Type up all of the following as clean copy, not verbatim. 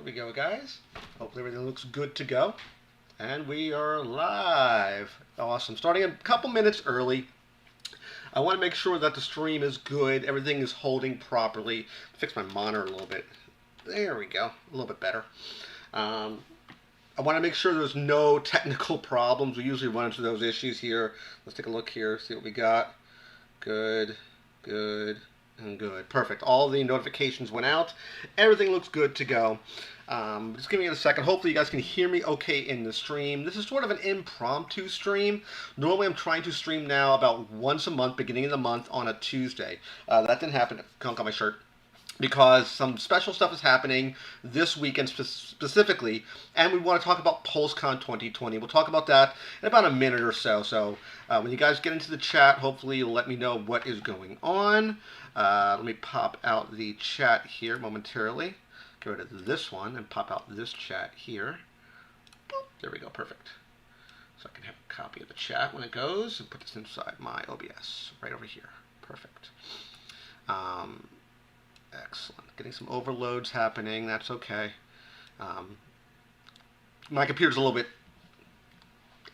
we go, guys. Hopefully everything looks good to go. And we are live. Awesome. Starting a couple minutes early. I want to make sure that the stream is good. Everything is holding properly. Fix my monitor a little bit. There we go. A little bit better. I want to make sure there's no technical problems. We usually run into those issues here. Let's take a look here, see what we got. Good, good, and good. Perfect. All the notifications went out. Everything looks good to go. Just give me a second. Hopefully you guys can hear me okay in the stream. This is sort of an impromptu stream. Normally I'm trying to stream now about once a month, beginning of the month, on a Tuesday. That didn't happen. Conk on my shirt. Because some special stuff is happening this weekend specifically, and we want to talk about Pulse Con 2020. We'll talk about that in about a minute or so. So when you guys get into the chat, hopefully you'll let me know what is going on. Let me pop out the chat here momentarily. Get rid of this one and pop out this chat here. Boop. There we go, perfect. So I can have a copy of the chat when it goes and put this inside my OBS right over here. Perfect. Excellent. Getting some overloads happening. That's okay. My computer's a little bit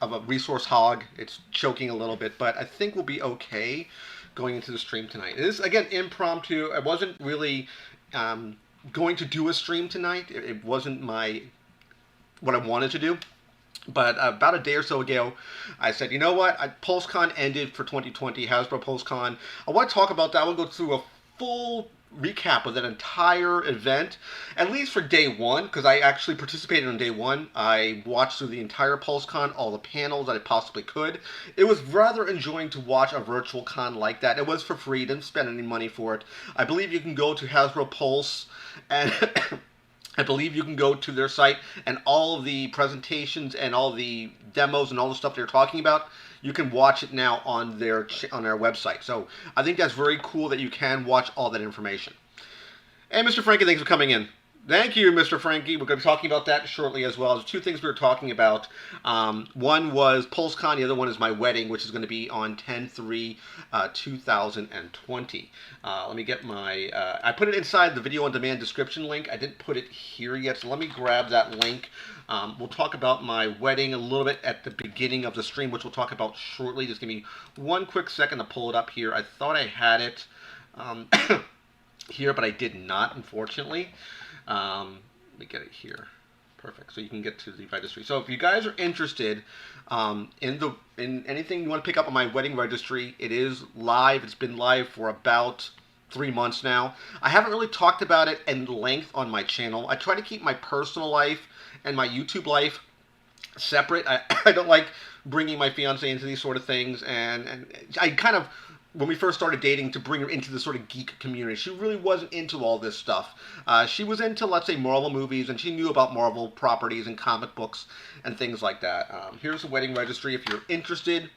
of a resource hog. It's choking a little bit, but I think we'll be okay going into the stream tonight. It is, again, impromptu. I wasn't really going to do a stream tonight. It wasn't what I wanted to do. But about a day or so ago, I said, you know what? PulseCon ended for 2020, Hasbro Pulse Con. I want to talk about that. I want to go through a full recap of that entire event, at least for day one, because I actually participated on day one. I watched through the entire PulseCon, all the panels that I possibly could. It was rather enjoying to watch a virtual con like that. It was for free, didn't spend any money for it. I believe you can go to Hasbro Pulse, and I believe you can go to their site, and all of the presentations and all the demos and all the stuff they're talking about, you can watch it now on their website. So I think that's very cool that you can watch all that information. And Mr. Frankie, thanks for coming in. Thank you, Mr. Frankie. We're going to be talking about that shortly as well. There's two things we were talking about. One was PulseCon. The other one is my wedding, which is going to be on 10/3/2020. Let me get my... I put it inside the video on demand description link. I didn't put it here yet, so let me grab that link. We'll talk about my wedding a little bit at the beginning of the stream, which we'll talk about shortly. Just give me one quick second to pull it up here. I thought I had it here, but I did not, unfortunately. Let me get it here. Perfect. So you can get to the registry. So if you guys are interested in anything you want to pick up on my wedding registry, it is live. It's been live for about 3 months now. I haven't really talked about it in length on my channel. I try to keep my personal life and my YouTube life separate. I don't like bringing my fiance into these sort of things, and I kind of, when we first started dating, to bring her into the sort of geek community. She really wasn't into all this stuff. She was into, let's say, Marvel movies, and she knew about Marvel properties and comic books and things like that. Here's the wedding registry if you're interested.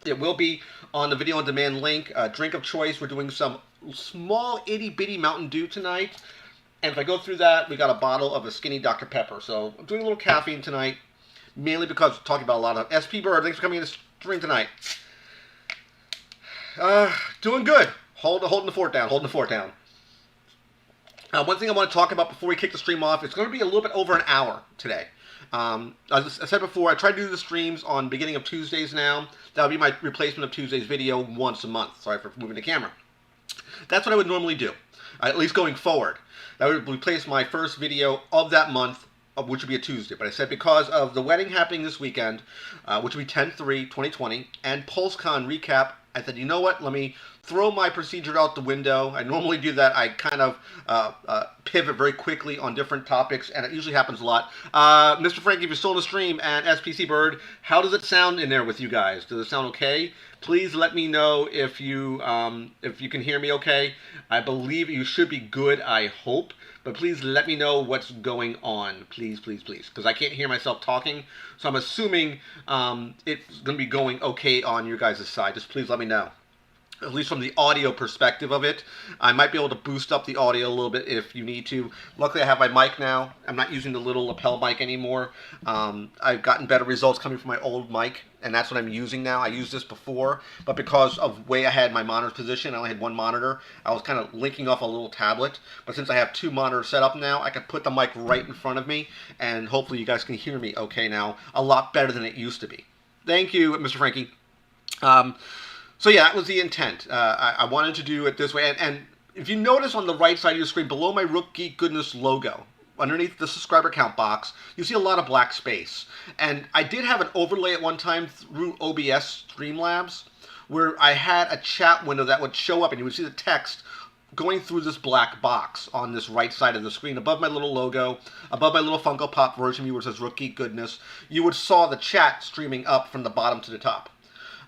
It will be on the video on demand link. Drink of choice, we're doing some small itty-bitty Mountain Dew tonight. And if I go through that, we got a bottle of a skinny Dr. Pepper. So I'm doing a little caffeine tonight, mainly because we're talking about a lot of SP Bird. Thanks for coming in the stream tonight. Doing good. Holding the fort down. Holding the fort down. One thing I want to talk about before we kick the stream off, it's going to be a little bit over an hour today. As I said before, I try to do the streams on beginning of Tuesdays now. That'll be my replacement of Tuesday's video once a month. Sorry for moving the camera. That's what I would normally do, at least going forward. That would replace my first video of that month, which would be a Tuesday. But I said because of the wedding happening this weekend, which will be 10/3/2020, and PulseCon recap, I said, you know what, let me throw my procedure out the window. I normally do that. I kind of pivot very quickly on different topics, and it usually happens a lot. Mr. Frankie, if you're still in the stream, and SPC Bird, how does it sound in there with you guys? Does it sound okay? Please let me know if you can hear me okay. I believe you should be good, I hope. But please let me know what's going on. Please, please, please. Because I can't hear myself talking. So I'm assuming it's going to be going okay on your guys' side. Just please let me know. at least from the audio perspective of it. I might be able to boost up the audio a little bit if you need to. Luckily, I have my mic now. I'm not using the little lapel mic anymore. I've gotten better results coming from my old mic, and that's what I'm using now. I used this before, but because of the way I had my monitor position, I only had one monitor, I was kind of linking off a little tablet. But since I have two monitors set up now, I can put the mic right in front of me, and hopefully you guys can hear me okay now, a lot better than it used to be. Thank you, Mr. Frankie. So yeah, that was the intent. I wanted to do it this way. And if you notice on the right side of your screen, below my Rook Geek Goodness logo, underneath the subscriber count box, you see a lot of black space. And I did have an overlay at one time through OBS Streamlabs, where I had a chat window that would show up, and you would see the text going through this black box on this right side of the screen, above my little logo, above my little Funko Pop version of me where it says Rook Geek Goodness. You would saw the chat streaming up from the bottom to the top.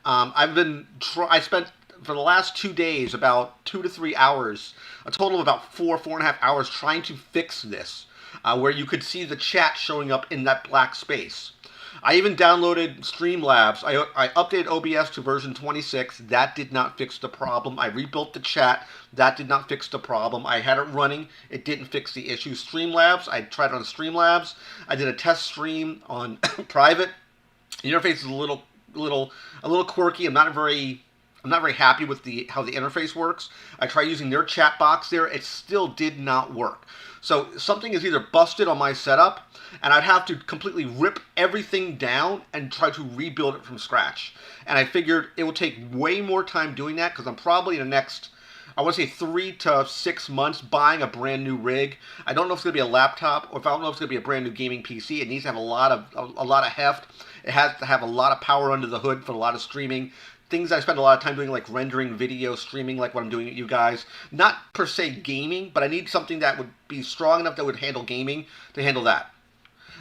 I spent for the last 2 days about 2 to 3 hours, a total of about 4.5 hours trying to fix this, where you could see the chat showing up in that black space. I even downloaded Streamlabs. I updated OBS to version 26. That did not fix the problem. I rebuilt the chat. That did not fix the problem. I had it running. It didn't fix the issue. Streamlabs, I tried on Streamlabs. I did a test stream on private. The interface is a little quirky. I'm not very happy with how the interface works. I tried using their chat box there. It still did not work. So something is either busted on my setup, and I'd have to completely rip everything down and try to rebuild it from scratch. And I figured it would take way more time doing that because I'm probably in the next, I want to say 3 to 6 months buying a brand new rig. I don't know if it's going to be a laptop or if I don't know if it's going to be a brand new gaming PC. It needs to have a lot of heft. It has to have a lot of power under the hood for a lot of streaming. Things I spend a lot of time doing, like rendering video, streaming, like what I'm doing with you guys. Not per se gaming, but I need something that would be strong enough that would handle gaming to handle that.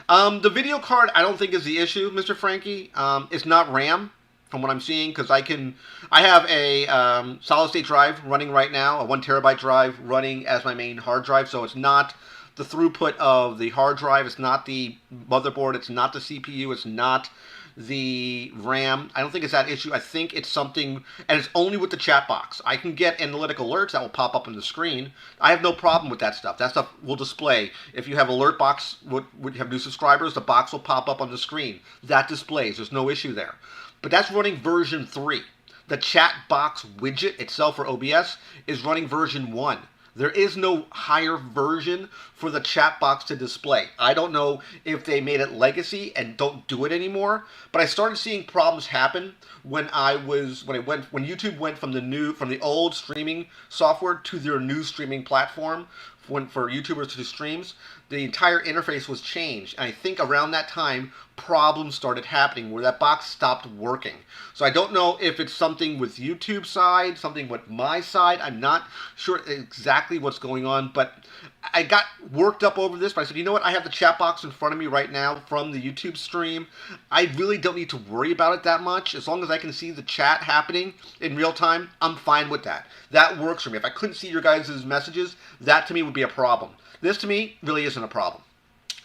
The video card, I don't think is the issue, Mr. Frankie. It's not RAM, from what I'm seeing, because I have a solid-state drive running right now, a 1 terabyte drive running as my main hard drive, so it's not the throughput of the hard drive, it's not the motherboard, it's not the CPU, it's not the RAM. I don't think it's that issue. I think it's something, and it's only with the chat box. I can get analytic alerts that will pop up on the screen. I have no problem with that stuff. That stuff will display. If you have alert box, would you have new subscribers, the box will pop up on the screen. That displays. There's no issue there. But that's running version 3. The chat box widget itself for OBS is running version 1. There is no higher version for the chat box to display. I don't know if they made it legacy and don't do it anymore, but I started seeing problems happen when YouTube went from the old streaming software to their new streaming platform for YouTubers to do streams. The entire interface was changed, and I think around that time problems started happening where that box stopped working. So I don't know if it's something with YouTube side, something with my side. I'm not sure exactly what's going on, but I got worked up over this, but I said, you know what? I have the chat box in front of me right now from the YouTube stream. I really don't need to worry about it that much. As long as I can see the chat happening in real time, I'm fine with that. That works for me. If I couldn't see your guys' messages, that to me would be a problem. This to me really isn't a problem.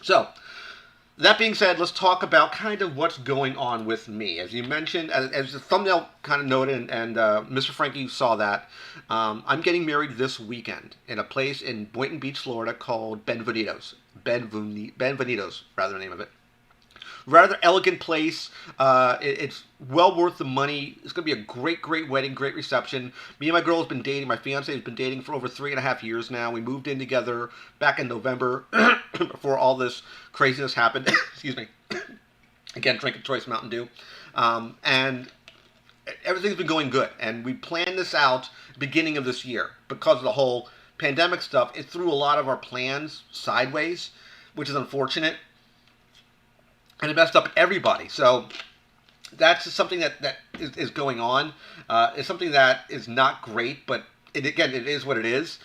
So, that being said, let's talk about kind of what's going on with me. As you mentioned, as the thumbnail kind of noted, and Mr. Frankie saw that, I'm getting married this weekend in a place in Boynton Beach, Florida called Benvenidos. Benvenidos, rather the name of it. Rather elegant place. It's well worth the money. It's going to be a great, great wedding, great reception. Me and my girl has been dating. My fiance has been dating for over 3.5 years now. We moved in together back in November before all this craziness happened. Excuse me. Again, drinking choice Mountain Dew. And everything's been going good. And we planned this out beginning of this year. Because of the whole pandemic stuff, it threw a lot of our plans sideways, which is unfortunate. And it messed up everybody. So that's something that is going on. It's something that is not great, but it is what it is.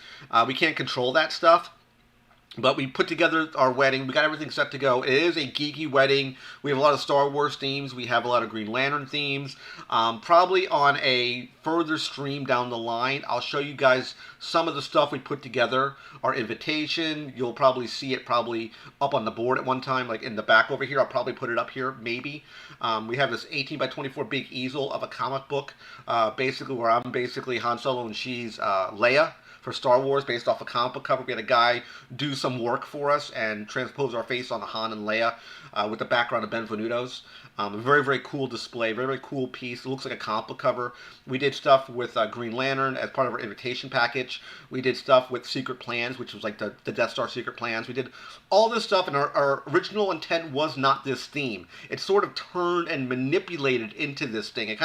We can't control that stuff. But we put together our wedding. We got everything set to go. It is a geeky wedding. We have a lot of Star Wars themes. We have a lot of Green Lantern themes. Probably on a further stream down the line, I'll show you guys some of the stuff we put together. Our invitation, you'll probably see it probably up on the board at one time, like in the back over here. I'll probably put it up here, maybe. We have this 18 by 24 big easel of a comic book, basically where I'm basically Han Solo and she's Leia for Star Wars, based off a comic book cover. We had a guy do some work for us and transpose our face on the Han and Leia with the background of Benvenuto's. A very, very cool display, very, very cool piece. It looks like a comic book cover. We did stuff with Green Lantern as part of our invitation package. We did stuff with Secret Plans, which was like the Death Star Secret Plans. We did all this stuff, and our original intent was not this theme. It sort of turned and manipulated into this thing.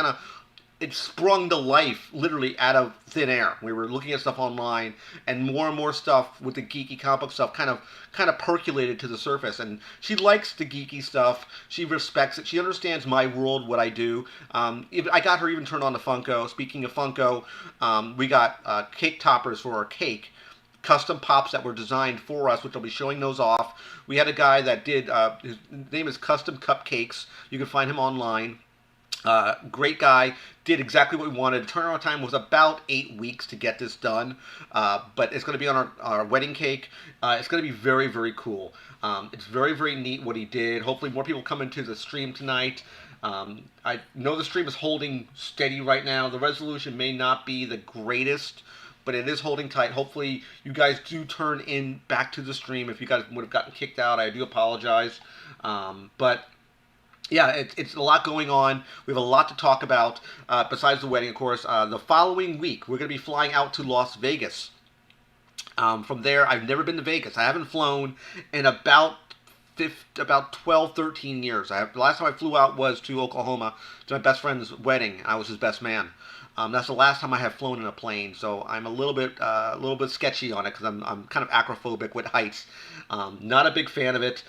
It sprung to life literally out of thin air. We were looking at stuff online, and more stuff with the geeky comic book stuff kind of percolated to the surface. And she likes the geeky stuff. She respects it. She understands my world, what I do. I got her even turned on to Funko. Speaking of Funko, we got cake toppers for our cake. Custom pops that were designed for us, which I'll be showing those off. We had a guy that did, his name is Custom Cupcakes. You can find him online. Great guy, did exactly what we wanted. Turnaround time was about 8 weeks to get this done, but it's going to be on our wedding cake. It's going to be very, very cool. It's very, very neat what he did. Hopefully more people come into the stream tonight. I know the stream is holding steady right now. The resolution may not be the greatest, but it is holding tight. Hopefully you guys do turn in back to the stream. If you guys would have gotten kicked out, I do apologize. But yeah, it's a lot going on. We have a lot to talk about besides the wedding, of course. The following week, we're going to be flying out to Las Vegas. From there, I've never been to Vegas. I haven't flown in about 12, 13 years. The last time I flew out was to Oklahoma to my best friend's wedding. I was his best man. That's the last time I have flown in a plane, so I'm a little bit sketchy on it because I'm kind of acrophobic with heights. Not a big fan of it.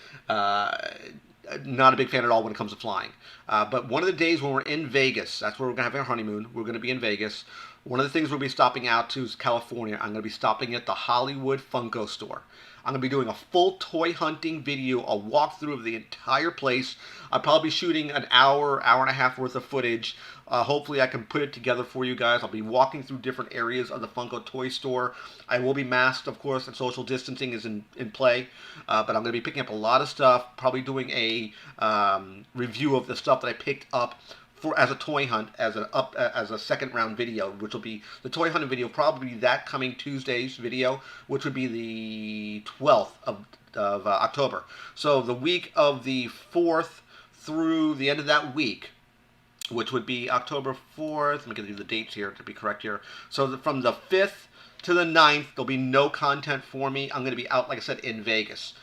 Not a big fan at all when it comes to flying. But one of the days when we're in Vegas, that's where we're going to have our honeymoon. We're going to be in Vegas. One of the things we'll be stopping out to is California. I'm going to be stopping at the Hollywood Funko store. I'm going to be doing a full toy hunting video, a walkthrough of the entire place. I'll probably be shooting an hour and a half worth of footage. Hopefully I can put it together for you guys. I'll be walking through different areas of the Funko toy store. I will be masked, of course, and social distancing is in play. But I'm going to be picking up a lot of stuff, probably doing a review of the stuff that I picked up as a toy hunt, as a second round video, which will be the toy hunting video, probably that coming Tuesday's video, which would be the 12th of October. So the week of the 4th through the end of that week, which would be October 4th. Let me get you the dates here to be correct here. So from the 5th to the 9th, there'll be no content for me. I'm going to be out, like I said, in Vegas.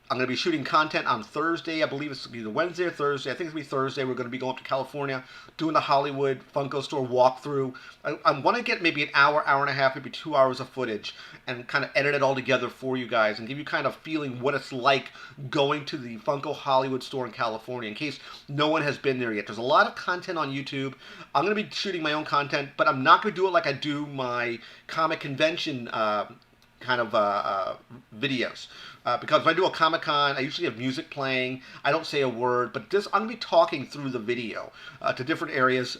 I'm going to be shooting content on Thursday. I believe it's either Wednesday or Thursday. I think it's going to be Thursday. We're going to be going up to California, doing the Hollywood Funko store walkthrough. I want to get maybe an hour and a half, maybe 2 hours of footage and kind of edit it all together for you guys and give you kind of feeling what it's like going to the Funko Hollywood store in California in case no one has been there yet. There's a lot of content on YouTube. I'm going to be shooting my own content, but I'm not going to do it like I do my comic convention videos. Because if I do a Comic-Con, I usually have music playing. I don't say a word, but I'm going to be talking through the video to different areas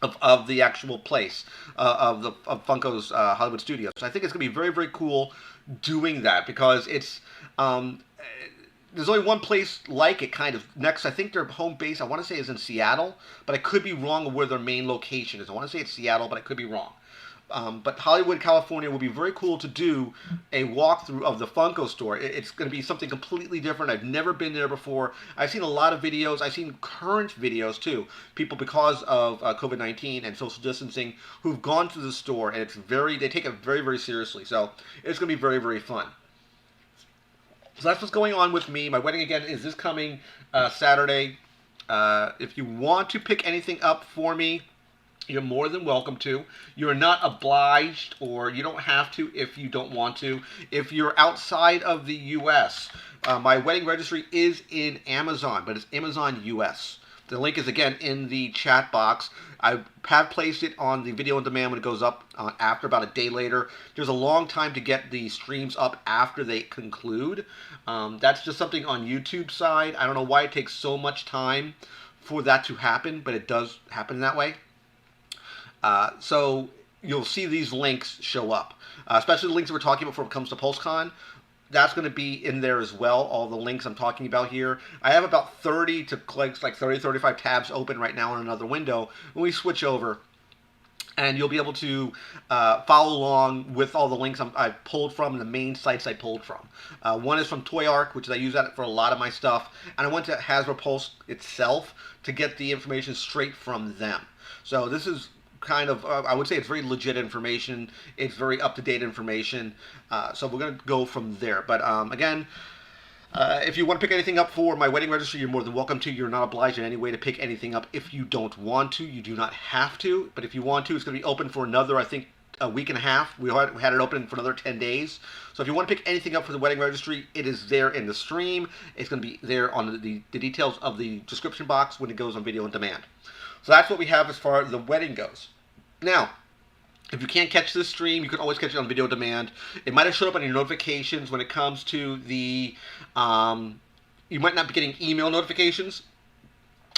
of the actual place of Funko's Hollywood Studios. So I think it's going to be very, very cool doing that because it's there's only one place like it kind of next. I think their home base, I want to say, is in Seattle, but I could be wrong of where their main location is. I want to say it's Seattle, but I could be wrong. But Hollywood, California will be very cool to do a walkthrough of the Funko store. It's going to be something completely different. I've never been there before. I've seen a lot of videos. I've seen current videos too. People, because of COVID-19 and social distancing, who've gone to the store, and they take it very, very seriously. So it's going to be very, very fun. So that's what's going on with me. My wedding, again, is this coming Saturday. If you want to pick anything up for me, you're more than welcome to. You're not obliged, or you don't have to if you don't want to. If you're outside of the U.S., my wedding registry is in Amazon, but it's Amazon U.S. The link is, again, in the chat box. I have placed it on the video on demand when it goes up after about a day later. There's a long time to get the streams up after they conclude. That's just something on YouTube side. I don't know why it takes so much time for that to happen, but it does happen that way. So you'll see these links show up, especially the links that we're talking about when it comes to Pulse Con. That's going to be in there as well, all the links I'm talking about here. I have about 30 to clicks, like 30, 35 tabs open right now in another window. When we switch over, and you'll be able to follow along with all the links I've pulled from, the main sites I pulled from. One is from Toy Arc, which I use that for a lot of my stuff, and I went to Hasbro Pulse itself to get the information straight from them. So this is kind of, I would say it's very legit information. It's very up-to-date information. So we're going to go from there. But again, if you want to pick anything up for my wedding registry, you're more than welcome to. You're not obliged in any way to pick anything up if you don't want to. You do not have to. But if you want to, it's going to be open for another, I think, a week and a half. We had it open for another 10 days. So if you want to pick anything up for the wedding registry, it is there in the stream. It's going to be there on the details of the description box when it goes on video on demand. So that's what we have as far as the wedding goes. Now, if you can't catch this stream, you can always catch it on video on demand. It might have showed up on your notifications when it comes to the, you might not be getting email notifications,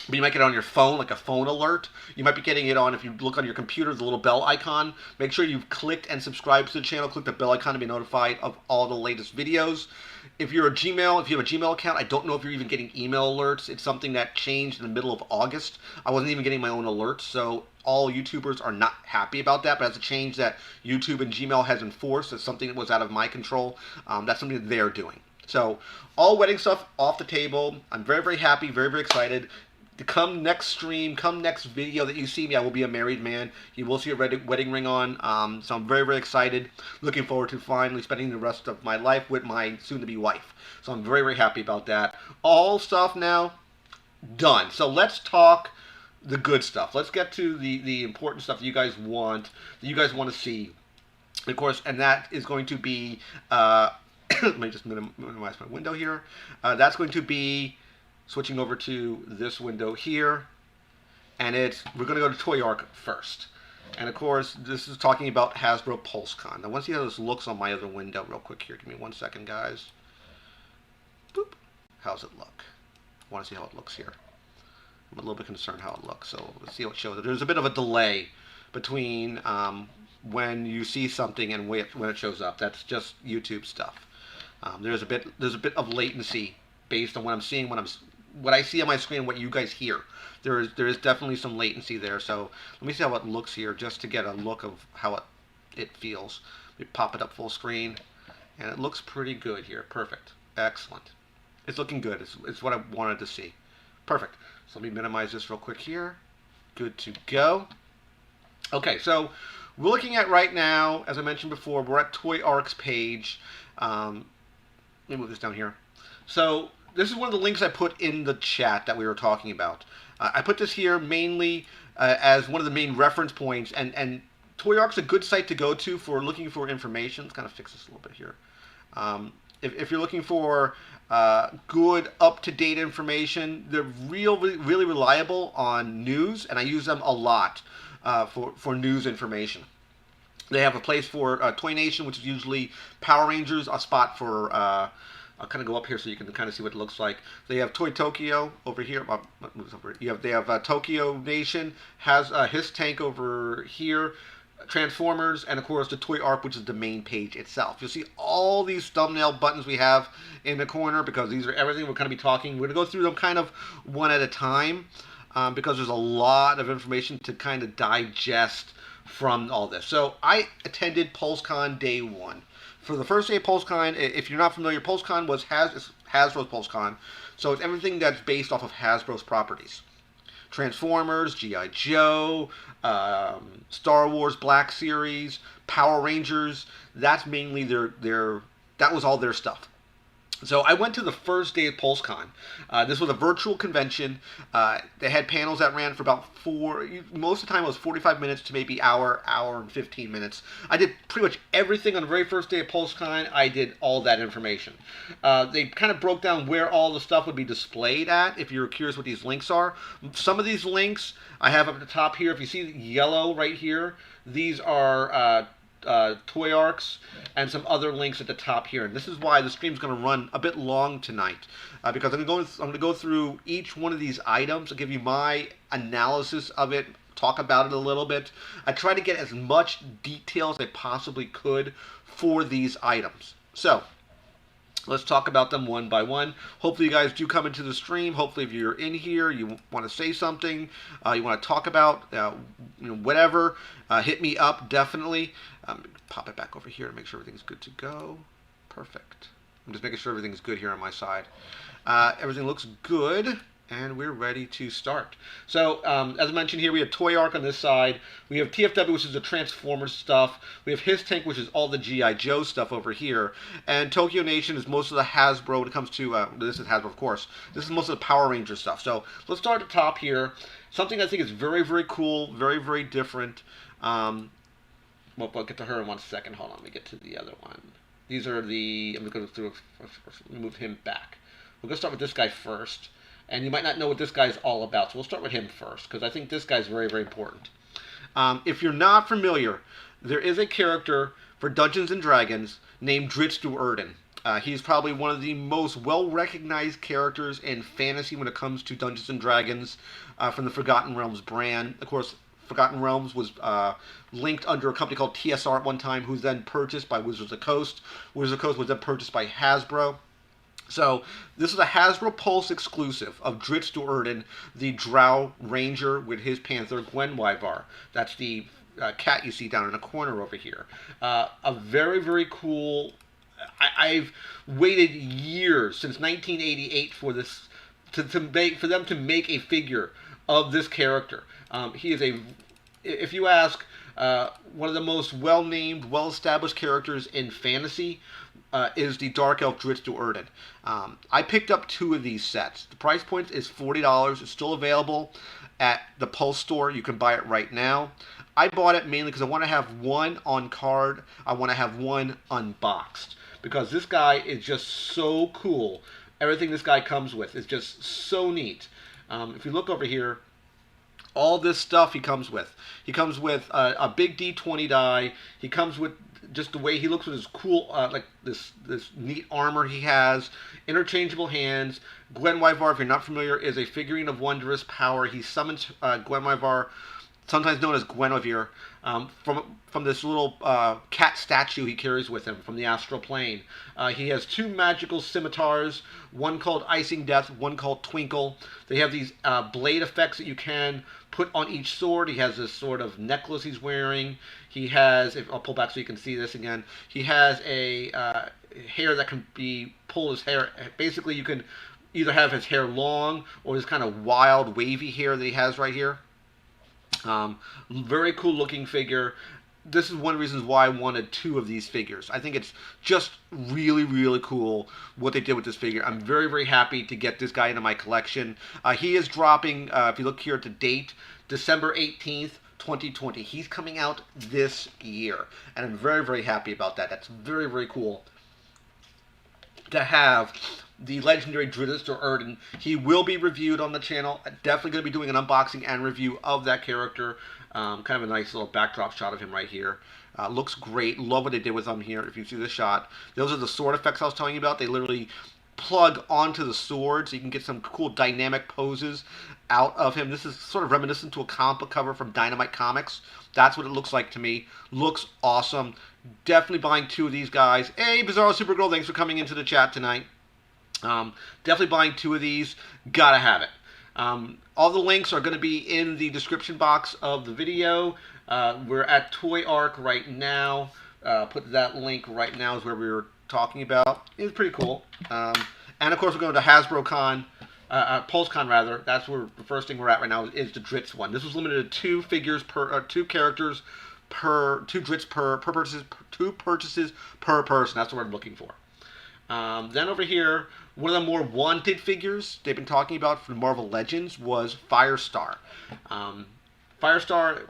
but you might get it on your phone, like a phone alert. You might be getting it on, if you look on your computer, the little bell icon. Make sure you've clicked and subscribed to the channel. Click the bell icon to be notified of all the latest videos. If you have a Gmail account, I don't know if you're even getting email alerts. It's something that changed in the middle of August. I wasn't even getting my own alerts, so all YouTubers are not happy about that, but that's a change that YouTube and Gmail has enforced. It's something that was out of my control. That's something that they're doing. So all wedding stuff off the table. I'm very, very happy, very, very excited. To come next stream, come next video that you see me, I will be a married man. You will see a wedding ring on. So I'm very, very excited. Looking forward to finally spending the rest of my life with my soon-to-be wife. So I'm very, very happy about that. All stuff now done. So let's talk the good stuff. Let's get to the important stuff that you guys want to see. Of course, and that is going to be, let me just minimize my window here. That's going to be switching over to this window here, and we're going to go to Toy Arc first. And of course, this is talking about Hasbro Pulse Con. Now, I want to see how this looks on my other window real quick here. Give me 1 second, guys. Boop. How's it look? I want to see how it looks here. I'm a little bit concerned how it looks, so let's see how it shows. There's a bit of a delay between when you see something and when it shows up. That's just YouTube stuff. There's a bit of latency based on what I'm seeing, what I see on my screen, what you guys hear. There is definitely some latency there. So let me see how it looks here, just to get a look of how it feels. We pop it up full screen, and it looks pretty good here. Perfect, excellent. It's looking good. It's what I wanted to see. Perfect. So let me minimize this real quick here. Good to go. Okay, so we're looking at right now, as I mentioned before, we're at Toy Arc's page. Let me move this down here. So this is one of the links I put in the chat that we were talking about. I put this here mainly as one of the main reference points, and Toy Arc's a good site to go to for looking for information. Let's kind of fix this a little bit here. If you're looking for good, up-to-date information, they're really reliable on news, and I use them a lot for news information. They have a place for Toy Nation, which is usually Power Rangers, a spot for, I'll kind of go up here so you can kind of see what it looks like. They have Toy Tokyo over here. They have Tokyo Nation, has his tank over here, Transformers, and of course the Toy Arc, which is the main page itself. You'll see all these thumbnail buttons we have in the corner because these are everything we're going to be talking. We're going to go through them kind of one at a time because there's a lot of information to kind of digest from all this. So I attended PulseCon day one. For the first day of PulseCon, if you're not familiar, PulseCon was Hasbro's PulseCon, so it's everything that's based off of Hasbro's properties. Transformers, G.I. Joe, Star Wars Black Series, Power Rangers. That's mainly that was all their stuff. So I went to the first day of Pulse Con. This was a virtual convention. They had panels that ran for about most of the time it was 45 minutes to maybe hour and 15 minutes. I did pretty much everything on the very first day of Pulse Con. I did all that information. They kind of broke down where all the stuff would be displayed at, if you're curious what these links are. Some of these links I have up at the top here. If you see yellow right here, these are toy arcs and some other links at the top here. And this is why the stream's going to run a bit long tonight, because I'm going to go through each one of these items. I'll give you my analysis of it, talk about it a little bit. I try to get as much detail as I possibly could for these items. So let's talk about them one by one. Hopefully you guys do come into the stream. Hopefully if you're in here, you want to say something, you want to talk about whatever, hit me up, definitely. Pop it back over here to make sure everything's good to go. Perfect. I'm just making sure everything's good here on my side. Everything looks good, and we're ready to start. So, as I mentioned here, we have Toy Arc on this side. We have TFW, which is the Transformers stuff. We have His Tank, which is all the G.I. Joe stuff over here. And Tokyo Nation is most of the Hasbro when it comes to, this is Hasbro, of course. This is most of the Power Ranger stuff. So, let's start at the top here. Something I think is very, very cool, very, very different. Well, I'll get to her in 1 second. Hold on, let me get to the other one. These are the, I'm going to go through, move him back. We're going to start with this guy first. And you might not know what this guy's all about, so we'll start with him first, because I think this guy's very, very important. If you're not familiar, there is a character for Dungeons & Dragons named Dritz Durden. He's probably one of the most well-recognized characters in fantasy when it comes to Dungeons & Dragons from the Forgotten Realms brand. Of course, Forgotten Realms was linked under a company called TSR at one time, who was then purchased by Wizards of the Coast. Wizards of the Coast was then purchased by Hasbro. So this is a Hasbro Pulse exclusive of Dritz Durden, the Drow Ranger with his Panther Gwenwyvar. That's the cat you see down in the corner over here. A very, very cool. I've waited years, since 1988, for this for them to make a figure of this character. He is if you ask, one of the most well-named, well-established characters in fantasy. Is the Dark Elf Dritz Durden. I picked up 2 of these sets. The price point is $40. It's still available at the Pulse store. You can buy it right now. I bought it mainly because I want to have one on card. I want to have one unboxed, because this guy is just so cool. Everything this guy comes with is just so neat. If you look over here, all this stuff he comes with. He comes with a big D20 die. He comes with just the way he looks with his cool, like this neat armor he has, interchangeable hands. Gwenwyvar, if you're not familiar, is a figurine of wondrous power. He summons Gwenwyvar, sometimes known as Guinevere, from this little cat statue he carries with him from the astral plane. He has 2 magical scimitars, one called Icing Death, one called Twinkle. They have these blade effects that you can put on each sword. He has this sort of necklace he's wearing. He has, I'll pull back so you can see this again. He has a hair that can be pull his hair. Basically, you can either have his hair long or this kind of wild, wavy hair that he has right here. Very cool looking figure. This is one of the reasons why I wanted 2 of these figures. I think it's just really, really cool what they did with this figure. I'm very, very happy to get this guy into my collection. He is dropping, if you look here at the date, December 18th, 2020. He's coming out this year, and I'm very, very happy about that. That's very, very cool to have the legendary Dritz Durden. He will be reviewed on the channel. Definitely going to be doing an unboxing and review of that character. Kind of a nice little backdrop shot of him right here. Looks great. Love what they did with him here. If you see the shot, those are the sword effects I was telling you about. They literally plug onto the sword so you can get some cool dynamic poses out of him. This is sort of reminiscent to a comic book cover from Dynamite Comics. That's what it looks like to me. Looks awesome. Definitely buying 2 of these guys. Hey, Bizarro Supergirl, thanks for coming into the chat tonight. Definitely buying 2 of these. Gotta have it. All the links are going to be in the description box of the video. We're at Toy Arc right now. Put that link right now is where we were talking about. It's pretty cool. And of course we're going to Hasbro Con, Pulse Con rather. That's where the first thing we're at right now is the Dritz one. This was limited to 2 figures per, 2 characters per, 2 Dritz per purchases per person. That's what we're looking for. Then over here, one of the more wanted figures they've been talking about from Marvel Legends was Firestar. Firestar,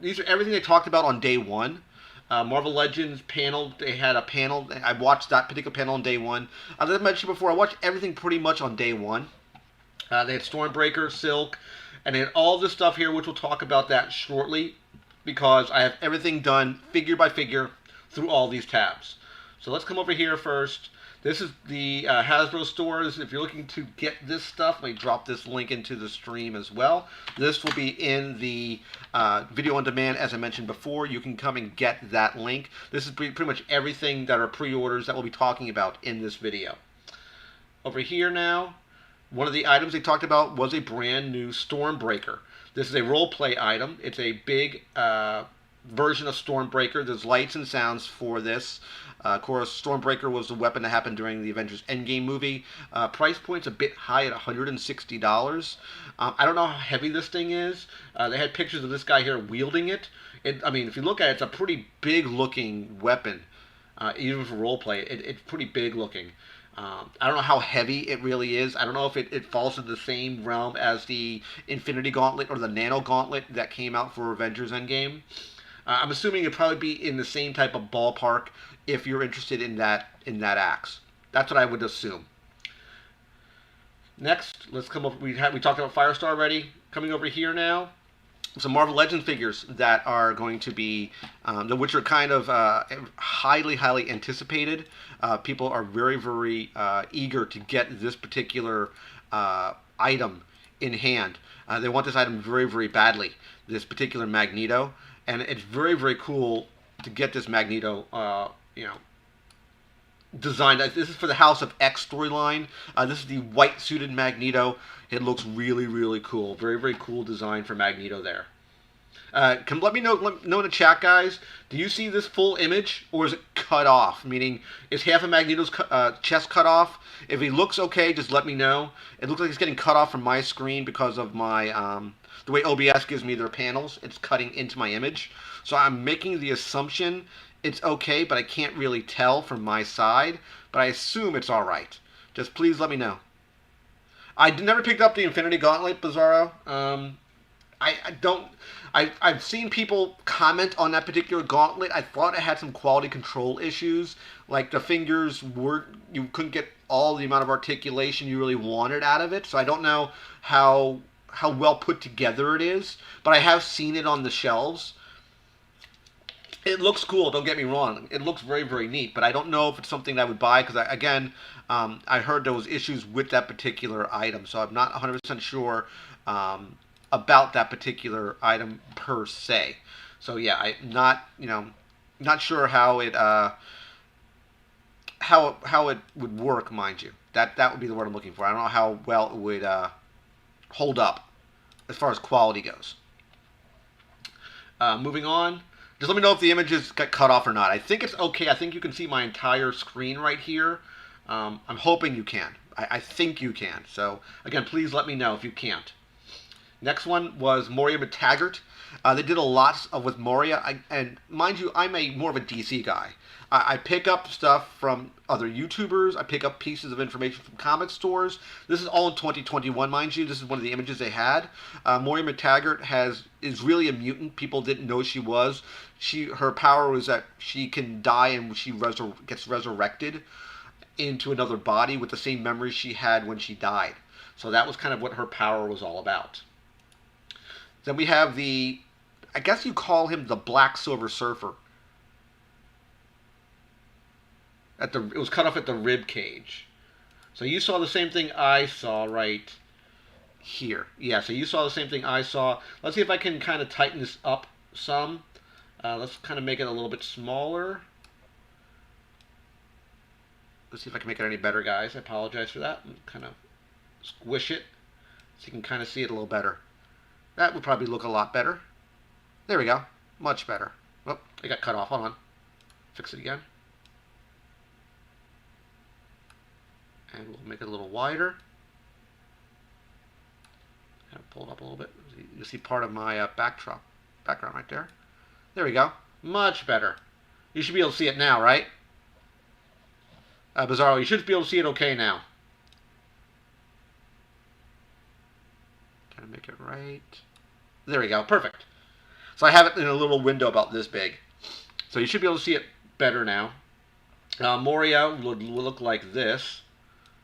these are everything they talked about on day one. Marvel Legends panel, they had a panel. I watched that particular panel on day one. As I mentioned before, I watched everything pretty much on day one. They had Stormbreaker, Silk, and they had all this stuff here, which we'll talk about that shortly, because I have everything done figure by figure through all these tabs. So let's come over here first. This is the Hasbro stores. If you're looking to get this stuff, let me drop this link into the stream as well. This will be in the video on demand, as I mentioned before. You can come and get that link. This is pretty much everything that are pre-orders that we'll be talking about in this video. Over here now, one of the items they talked about was a brand new Stormbreaker. This is a role-play item. It's a big version of Stormbreaker. There's lights and sounds for this. Of course, Stormbreaker was the weapon that happened during the Avengers Endgame movie. Price point's a bit high at $160. I don't know how heavy this thing is. They had pictures of this guy here wielding it. I mean, if you look at it, it's a pretty big-looking weapon. Even for roleplay, it's pretty big-looking. I don't know how heavy it really is. I don't know if it falls into the same realm as the Infinity Gauntlet or the Nano Gauntlet that came out for Avengers Endgame. I'm assuming it'd probably be in the same type of ballpark if you're interested in that axe. That's what I would assume. Next, let's come up. We talked about Firestar already. Coming over here now, some Marvel Legends figures that are going to be, which are kind of highly anticipated. People are very eager to get this particular item in hand. They want this item very badly. This particular Magneto. And it's very cool to get this Magneto, designed. This is for the House of X storyline. This is the white-suited Magneto. It looks really cool. Very cool design for Magneto there. Let me know in the chat, guys. Do you see this full image, or is it cut off? Meaning, is half of Magneto's chest cut off? If he looks okay, just let me know. It looks like it's getting cut off from my screen because of my the way OBS gives me their panels. It's cutting into my image. So I'm making the assumption it's okay, but I can't really tell from my side. But I assume it's all right. Just please let me know. I never picked up the Infinity Gauntlet, Bizarro. I've seen people comment on that particular gauntlet. I thought it had some quality control issues. Like the fingers you couldn't get all the amount of articulation you really wanted out of it. So I don't know how well put together it is. But I have seen it on the shelves. It looks cool, don't get me wrong. It looks very neat, but I don't know if it's something that I would buy because, I heard there was issues with that particular item, so I'm not 100% sure about that particular item per se. So yeah, I'm not sure how it would work, mind you. That would be the word I'm looking for. I don't know how well it would hold up as far as quality goes. Moving on. Just let me know if the images got cut off or not. I think it's okay. I think you can see my entire screen right here. I'm hoping you can. I think you can. So, again, please let me know if you can't. Next one was Moria McTaggart. They did a lot with Moria. And mind you, I'm more of a DC guy. I pick up stuff from other YouTubers. I pick up pieces of information from comic stores. This is all in 2021, mind you. This is one of the images they had. Moria McTaggart is really a mutant. People didn't know she was. Her power was that she can die and she gets resurrected into another body with the same memories she had when she died. So that was kind of what her power was all about. Then we have I guess you call him the Black Silver Surfer. It was cut off at the rib cage. So you saw the same thing I saw right here. Yeah, so you saw the same thing I saw. Let's see if I can kind of tighten this up some. Let's kind of make it a little bit smaller. Let's see if I can make it any better, guys. I apologize for that. Kind of squish it so you can kind of see it a little better. That would probably look a lot better. There we go. Much better. Oh, it got cut off. Hold on. Fix it again. And we'll make it a little wider. Kind of pull it up a little bit. You'll see part of my background right there. There we go. Much better. You should be able to see it now, right? Bizarro, you should be able to see it okay now. Trying to make it right. There we go. Perfect. So I have it in a little window about this big. So you should be able to see it better now. Moria would look like this.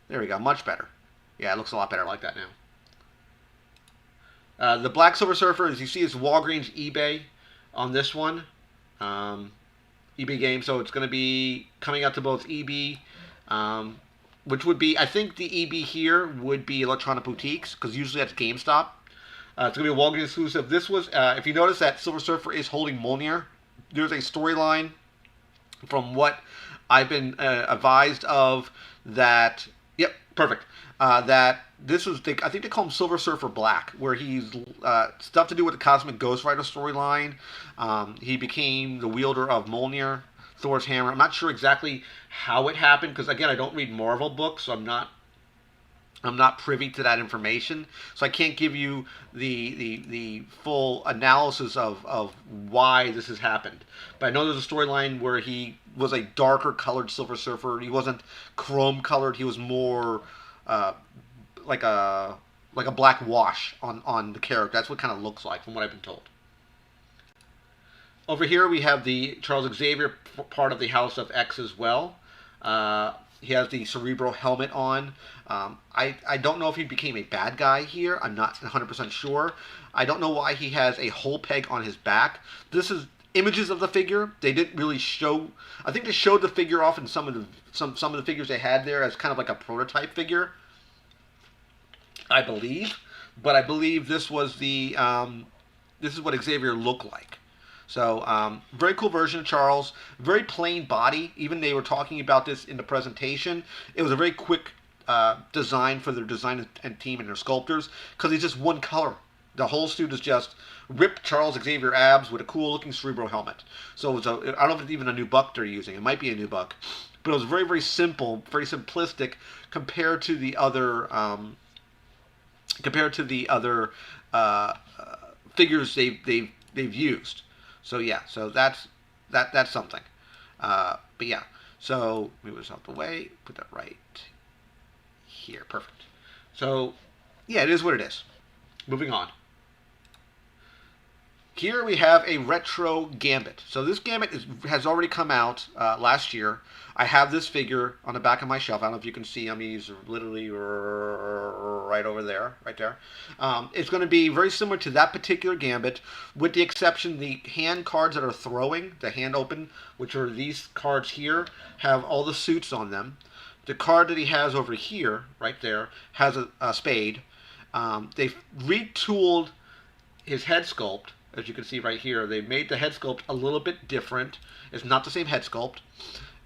There we go. Much better. Yeah, it looks a lot better like that now. The Black Silver Surfer, as you see, is Walgreens eBay on this one. eBay game, so it's going to be coming out to both EB, which would be, I think the EB here would be Electronic Boutiques, because usually that's GameStop. It's going to be a Walgreens exclusive. This was, if you notice that Silver Surfer is holding Mjolnir, there's a storyline from what I've been advised of that, yep, perfect, that this was, I think they call him Silver Surfer Black, where he's stuff to do with the Cosmic Ghost Rider storyline. He became the wielder of Mjolnir, Thor's hammer. I'm not sure exactly how it happened, because again, I don't read Marvel books, so I'm not privy to that information, so I can't give you the full analysis of why this has happened. But I know there's a storyline where he was a darker colored Silver Surfer. He wasn't chrome colored. He was more like a black wash on the character. That's what it kind of looks like from what I've been told. Over here we have the Charles Xavier part of the House of X as well. He has the Cerebro helmet on. I don't know if he became a bad guy here. I'm not 100% sure. I don't know why he has a hole peg on his back. This is images of the figure. They didn't really show. I think they showed the figure off in some of the figures they had there as kind of like a prototype figure, I believe. But I believe this was the this is what Xavier looked like. So, very cool version of Charles. Very plain body. Even they were talking about this in the presentation. It was a very quick design for their design and team and their sculptors, because it's just one color. The whole suit is just ripped Charles Xavier abs with a cool looking Cerebro helmet. So it was I don't know if it's even a new buck they're using. It might be a new buck, but it was very, very simple, very simplistic compared to the other figures they've used. So yeah, so that's something. But yeah, so move this out the way, put that right here, perfect. So yeah, it is what it is. Moving on. Here we have a retro Gambit. So this Gambit has already come out last year. I have this figure on the back of my shelf. I don't know if you can see him. He's literally right over there, right there. It's going to be very similar to that particular Gambit, with the exception the hand cards that are throwing, the hand open, which are these cards here, have all the suits on them. The card that he has over here, right there, has a spade. They've retooled his head sculpt. As you can see right here, they made the head sculpt a little bit different. It's not the same head sculpt,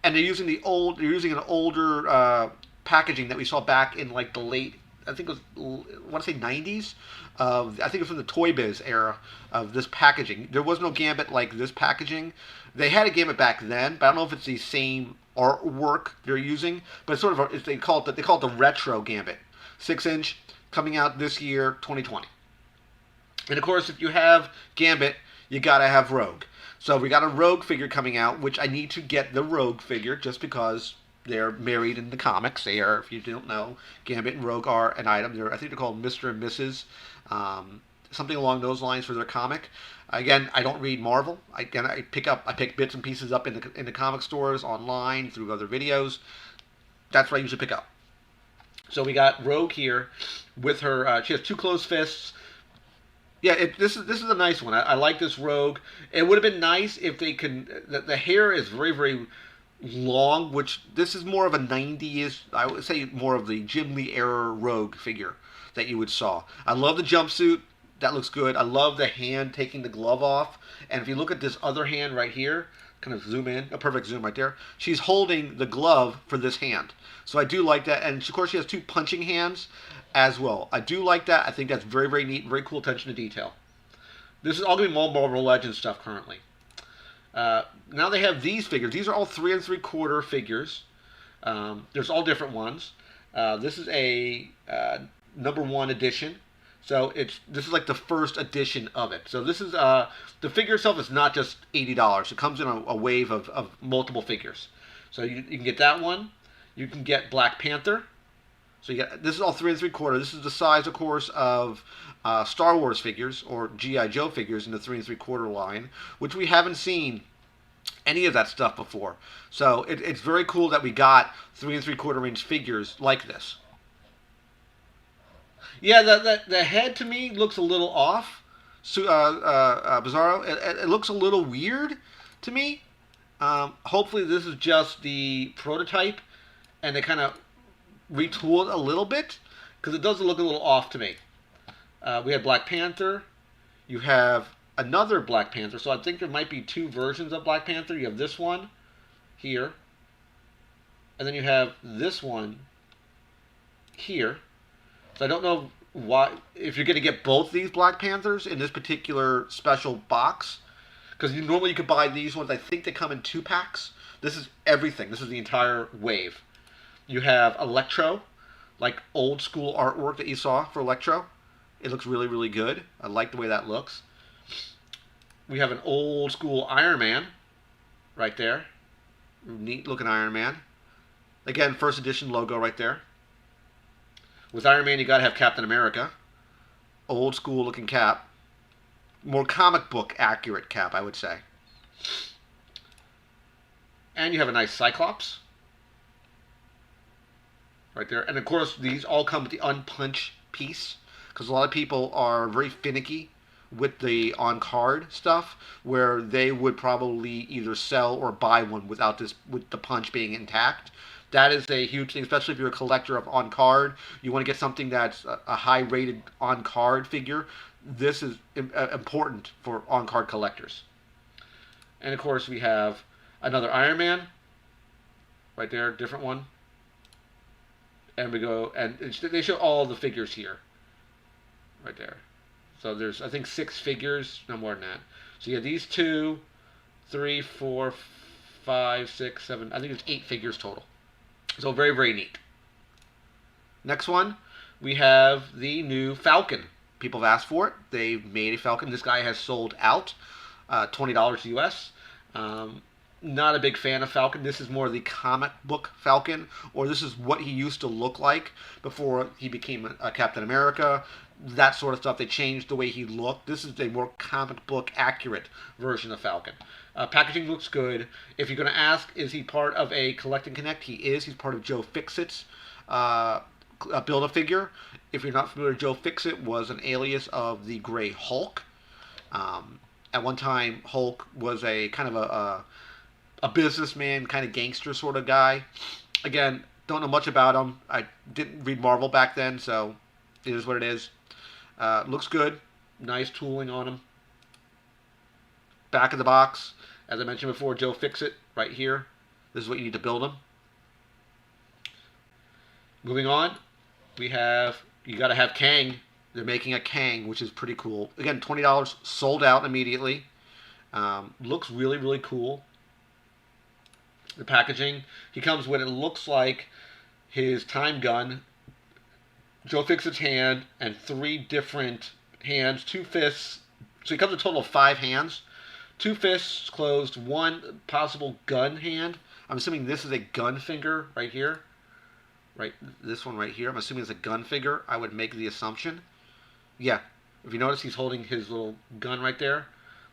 and they're using an older packaging that we saw back in like the late, I think it was, I want to say 90s. I think it was from the Toy Biz era of this packaging. There was no Gambit like this packaging. They had a Gambit back then, but I don't know if it's the same artwork they're using. But it's sort of they call it the retro Gambit, 6-inch, coming out this year, 2020. And of course, if you have Gambit, you gotta have Rogue. So we got a Rogue figure coming out, which I need to get the Rogue figure just because they're married in the comics. They are, if you don't know, Gambit and Rogue are an item. I think they're called Mr. and Mrs. Something along those lines for their comic. Again, I don't read Marvel. I pick bits and pieces up in the comic stores, online, through other videos. That's what I usually pick up. So we got Rogue here with her. She has two closed fists. Yeah, this is a nice one. I like this Rogue. It would have been nice if they could. The hair is very, very long, which this is more of a 90s, I would say more of the Jim Lee era Rogue figure that you would saw. I love the jumpsuit. That looks good. I love the hand taking the glove off. And if you look at this other hand right here, kind of zoom in, a perfect zoom right there, she's holding the glove for this hand. So I do like that. And of course she has two punching hands as well. I do like that. I think that's very, very neat. Very cool attention to detail. This is all going to be more Marvel Legends stuff currently. Now they have these figures. These are all 3 3/4 figures. There's all different ones. This is a #1 edition. So this is like the first edition of it. So this is the figure itself is not just $80. It comes in a wave of multiple figures. So you can get that one. You can get Black Panther. So you get, this is all 3 3/4. This is the size, of course, of Star Wars figures or G.I. Joe figures in the 3 3/4 line, which we haven't seen any of that stuff before. So it's very cool that we got 3 3/4 inch figures like this. Yeah, the head to me looks a little off. Bizarro. It looks a little weird to me. Hopefully this is just the prototype and they kind of retool it a little bit because it does look a little off to me. We have Black Panther. You have another Black Panther. So I think there might be 2 versions of Black Panther. You have this one here. And then you have this one here. So I don't know why, if you're going to get both these Black Panthers in this particular special box. Because normally you could buy these ones. I think they come in 2 packs. This is everything. This is the entire wave. You have Electro, like old school artwork that you saw for Electro. It looks really, really good. I like the way that looks. We have an old school Iron Man right there. Neat looking Iron Man. Again, first edition logo right there. With Iron Man, you got to have Captain America. Old school looking cap. More comic book accurate cap, I would say. And you have a nice Cyclops. Right there. And of course, these all come with the unpunch piece. Because a lot of people are very finicky with the on-card stuff, where they would probably either sell or buy one without this, with the punch being intact. That is a huge thing, especially if you're a collector of on-card. You want to get something that's a high-rated on-card figure. This is important for on-card collectors. And of course, we have another Iron Man. Right there, different one. And we go, and they show all the figures here. Right there. So there's, I think, 6 figures, no more than that. So you have these 2, 3, 4, 5, 6, 7. I think it's 8 figures total. So very, very neat. Next one, we have the new Falcon. People have asked for it. They've made a Falcon. This guy has sold out, $20 US. Not a big fan of Falcon. This is more the comic book Falcon, or this is what he used to look like before he became a Captain America. That sort of stuff. They changed the way he looked. This is a more comic book accurate version of Falcon. Packaging looks good. If you're going to ask, is he part of a Collect and Connect? He is. He's part of Joe Fixit's Build-A-Figure. If you're not familiar, Joe Fixit was an alias of the Gray Hulk. At one time, Hulk was a kind of a businessman, kind of gangster sort of guy. Again, don't know much about him. I didn't read Marvel back then, so it is what it is. Looks good. Nice tooling on him. Back of the box. As I mentioned before, Joe Fixit right here. This is what you need to build him. Moving on, we have, you got to have Kang. They're making a Kang, which is pretty cool. Again, $20, sold out immediately. Looks really, really cool. The packaging, he comes with, it looks like his time gun, Joe Fixit's hand, and 3 different hands, 2 fists. So he comes with a total of 5 hands. 2 fists closed, 1 possible gun hand. I'm assuming this is a gun finger right here. Right, this one right here. I'm assuming it's a gun figure. I would make the assumption. Yeah, if you notice, he's holding his little gun right there.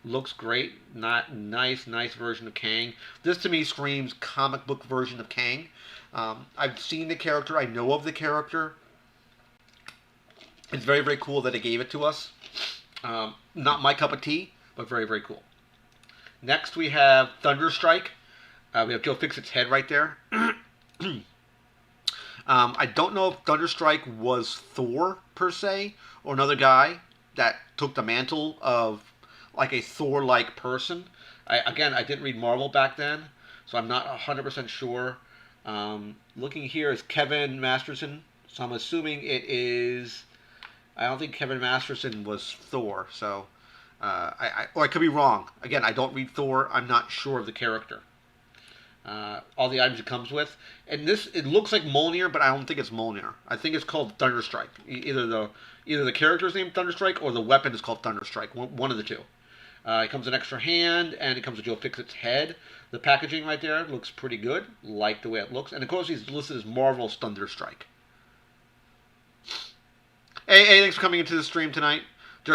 Looks great. Nice version of Kang. This to me screams comic book version of Kang. I've seen the character. I know of the character. It's very, very cool that they gave it to us. Not my cup of tea, but very, very cool. Next we have Thunderstrike. We have Joe Fixit's head right there. I don't know if Thunderstrike was Thor, per se, or another guy that took the mantle of like a Thor-like person. I didn't read Marvel back then, so I'm not 100% sure. Looking here is Kevin Masterson, so I'm assuming it is... I don't think Kevin Masterson was Thor, so... or I could be wrong. Again, I don't read Thor. I'm not sure of the character. All the items it comes with. And this, it looks like Mjolnir, but I don't think it's Mjolnir. I think it's called Thunderstrike. Either the character's named Thunderstrike or the weapon is called Thunderstrike. One of the two. It comes an extra hand, and it comes with Joe Fixit's head. The packaging right there looks pretty good. Like the way it looks. And of course, he's listed as Marvel's Thunderstrike. Hey, thanks for coming into the stream tonight. The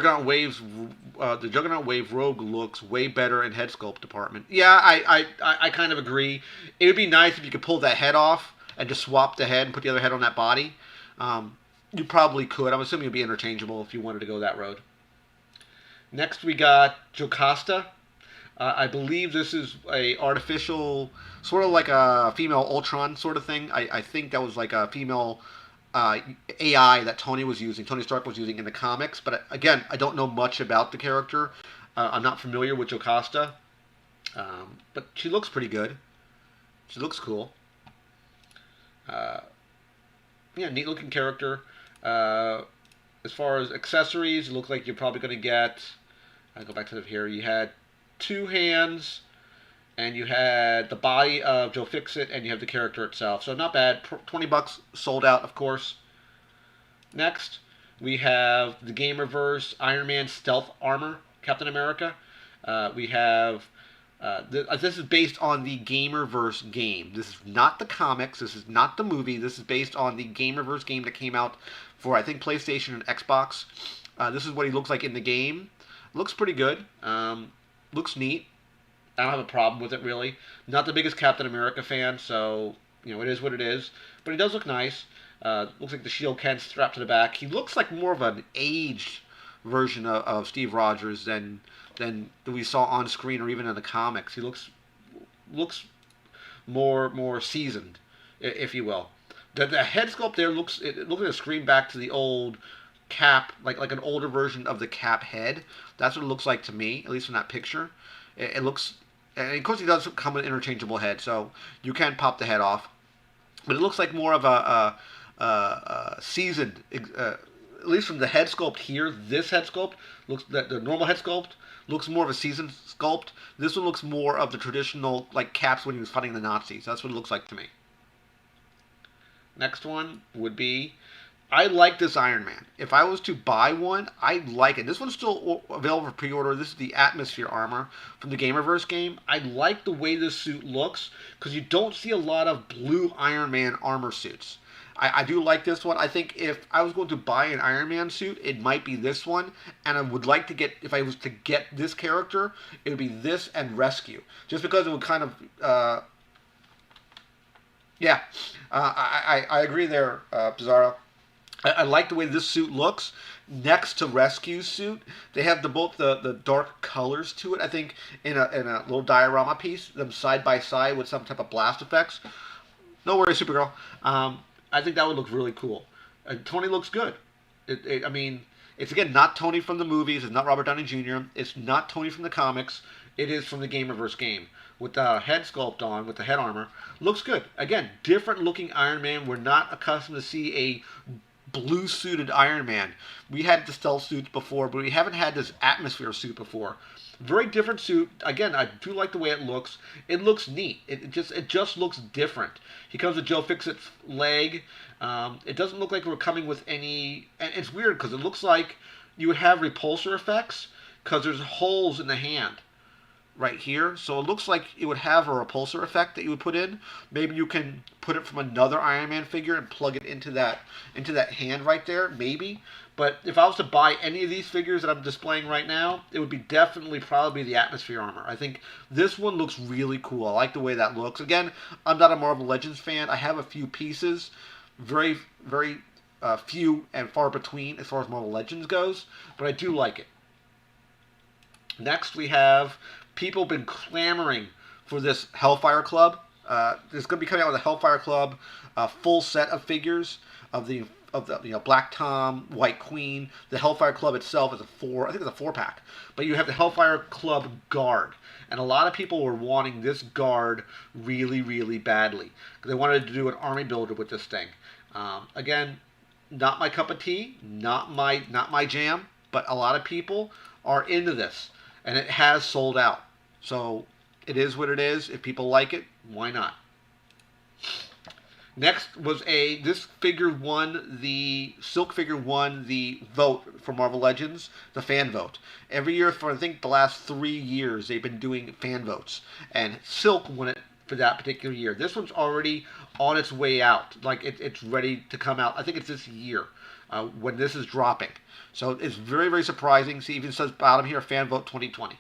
Juggernaut Wave Rogue looks way better in head sculpt department. Yeah, I kind of agree. It would be nice if you could pull that head off and just swap the head and put the other head on that body. You probably could. I'm assuming it would be interchangeable if you wanted to go that road. Next, we got Jocasta. I believe this is a artificial, sort of like a female Ultron sort of thing. I think that was like a female AI that Tony Stark was using in the comics. But again, I don't know much about the character. I'm not familiar with Jocasta. But she looks pretty good. She looks cool. Yeah, neat looking character. As far as accessories, it looks like you're probably going to get... I'll go back to here. You had 2 hands, and you had the body of Joe Fixit, and you have the character itself. So not bad. $20 sold out, of course. Next, we have the Gamerverse Iron Man Stealth Armor Captain America. We have... this is based on the Gamerverse game. This is not the comics. This is not the movie. This is based on the Gamerverse game that came out for, I think, PlayStation and Xbox. This is what he looks like in the game. Looks pretty good. Looks neat. I don't have a problem with it, really. Not the biggest Captain America fan, so, it is what it is. But he does look nice. Looks like the shield can strap to the back. He looks like more of an aged version of Steve Rogers than we saw on screen or even in the comics. He looks more seasoned, if you will. The head sculpt there looks like a screen back to the old Cap, like an older version of the Cap head. That's what it looks like to me, at least from that picture. It looks, and of course he does come with an interchangeable head, so you can pop the head off. But it looks like more of a seasoned, at least from the head sculpt here. This head sculpt looks, the normal head sculpt looks more of a seasoned sculpt. This one looks more of the traditional, like Cap's when he was fighting the Nazis. That's what it looks like to me. Next one would be, I like this Iron Man. If I was to buy one, I like it. This one's still available for pre-order. This is the Atmosphere armor from the Gamerverse game. I like the way this suit looks because you don't see a lot of blue Iron Man armor suits. I do like this one. I think if I was going to buy an Iron Man suit, it might be this one. And I would like to get, if I was to get this character, it would be this and Rescue. Just because it would kind of, yeah. I agree there, Pizarro. I like the way this suit looks next to Rescue's suit. They have both the dark colors to it. I think in a little diorama piece, them side by side with some type of blast effects. No worries, Supergirl. I think that would look really cool. Tony looks good. I mean, it's again not Tony from the movies. It's not Robert Downey Jr. It's not Tony from the comics. It is from the Gamerverse game with the head sculpt on, with the head armor. Looks good. Again, different looking Iron Man. We're not accustomed to see a blue-suited Iron Man. We had the stealth suits before, but we haven't had this atmosphere suit before. Very different suit. Again, I do like the way it looks. It looks neat. It just looks different. He comes with Joe Fixit's leg. It doesn't look like we're coming with any... And it's weird because it looks like you would have repulsor effects because there's holes in the hand right here. So it looks like it would have a repulsor effect that you would put in. Maybe you can put it from another Iron Man figure and plug it into that hand right there. Maybe. But if I was to buy any of these figures that I'm displaying right now, it would be definitely probably the Atmosphere armor. I think this one looks really cool. I like the way that looks. Again, I'm not a Marvel Legends fan. I have a few pieces. Very, very few and far between as far as Marvel Legends goes. But I do like it. Next, we have people been clamoring for this Hellfire Club. There's going to be coming out with a Hellfire Club full set of figures of the Black Tom, White Queen. The Hellfire Club itself is I think it's a 4-pack. But you have the Hellfire Club Guard. And a lot of people were wanting this guard really, really badly. They wanted to do an army builder with this thing. Again, not my cup of tea, not my jam, but a lot of people are into this. And it has sold out. So it is what it is. If people like it, why not? Next was this figure won the Silk figure won the vote for Marvel Legends, the fan vote. Every year for I think the last 3 years they've been doing fan votes, and Silk won it for that particular year. This one's already on its way out, like it's ready to come out. I think it's this year when this is dropping. So it's very very surprising. See, even says bottom here, fan vote 2020.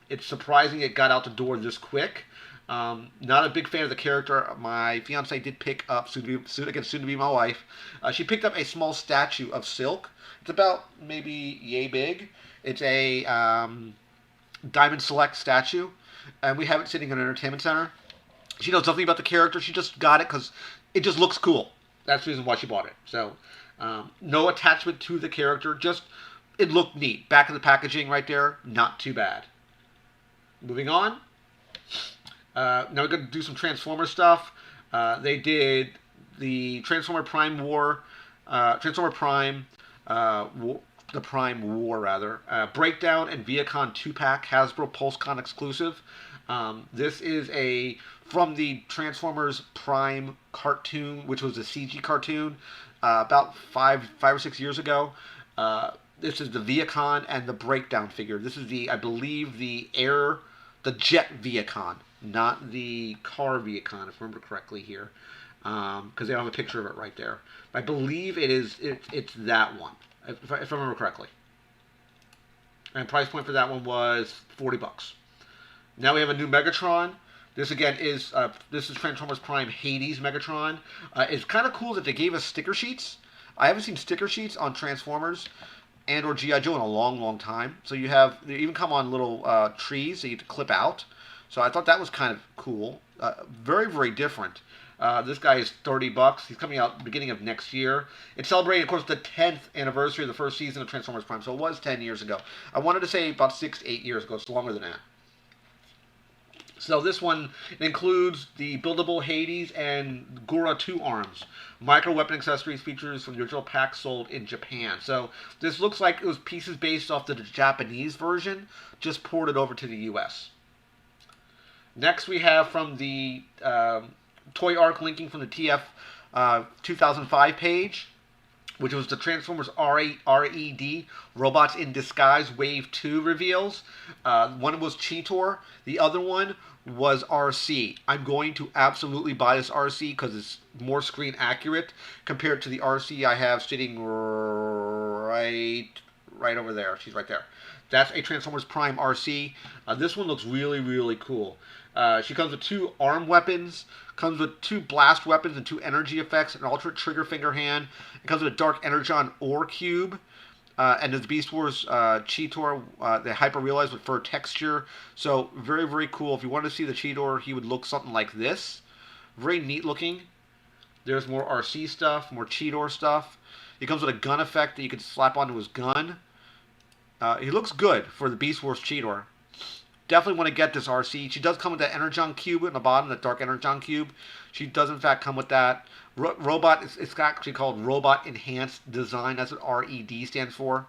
It's surprising it got out the door this quick. Not a big fan of the character. My fiance did pick up, soon to be my wife. She picked up a small statue of Silk. It's about maybe yay big. It's a Diamond Select statue, and we have it sitting in an entertainment center. She knows nothing about the character. She just got it because it just looks cool. That's the reason why she bought it. So, no attachment to the character. Just it looked neat. Back of the packaging right there, not too bad. Moving on. Now we're going to do some Transformer stuff. They did the Transformer Prime War, Transformer Prime, the Prime War rather, Breakdown and Viacon 2-pack Hasbro Pulse Con exclusive. This is from the Transformers Prime cartoon, which was a CG cartoon about five or 6 years ago. This is the Viacon and the Breakdown figure. This is I believe the Jet Viacon. Not the car Viacon, if I remember correctly here, because they have a picture of it right there. I believe it's that one, if I remember correctly. And price point for that one was $40. Now we have a new Megatron. This again is Transformers Prime Hades Megatron. It's kind of cool that they gave us sticker sheets. I haven't seen sticker sheets on Transformers and or G.I. Joe in a long, long time. So they even come on little trees that you have to clip out. So I thought that was kind of cool. Very, very different. This guy is $30. He's coming out beginning of next year. It's celebrating, of course, the 10th anniversary of the first season of Transformers Prime. So it was 10 years ago. I wanted to say about 6 to 8 years ago. It's longer than that. So this one includes the buildable Hades and Gora 2 arms. Micro weapon accessories features from the original pack sold in Japan. So this looks like it was pieces based off the Japanese version, just ported over to the US. Next, we have from the Toy Arc linking from the TF 2005 page, which was the Transformers RED Robots in Disguise Wave 2 reveals. One was Chitor. The other one was RC. I'm going to absolutely buy this RC because it's more screen accurate compared to the RC I have sitting right over there. She's right there. That's a Transformers Prime RC. This one looks really, really cool. She comes with 2 arm weapons, comes with 2 blast weapons and 2 energy effects, an alternate trigger finger hand. It comes with a Dark Energon ore cube, and the Beast Wars Chitor, they hyper-realized with fur texture. So very, very cool. If you want to see the Chitor, he would look something like this. Very neat looking. There's more RC stuff, more Chitor stuff. He comes with a gun effect that you can slap onto his gun. He looks good for the Beast Wars Chitor. Definitely want to get this RC. She does come with that Energon Cube in the bottom, that Dark Energon Cube. She does, in fact, come with that. Robot, it's actually called Robot Enhanced Design. That's what RED stands for.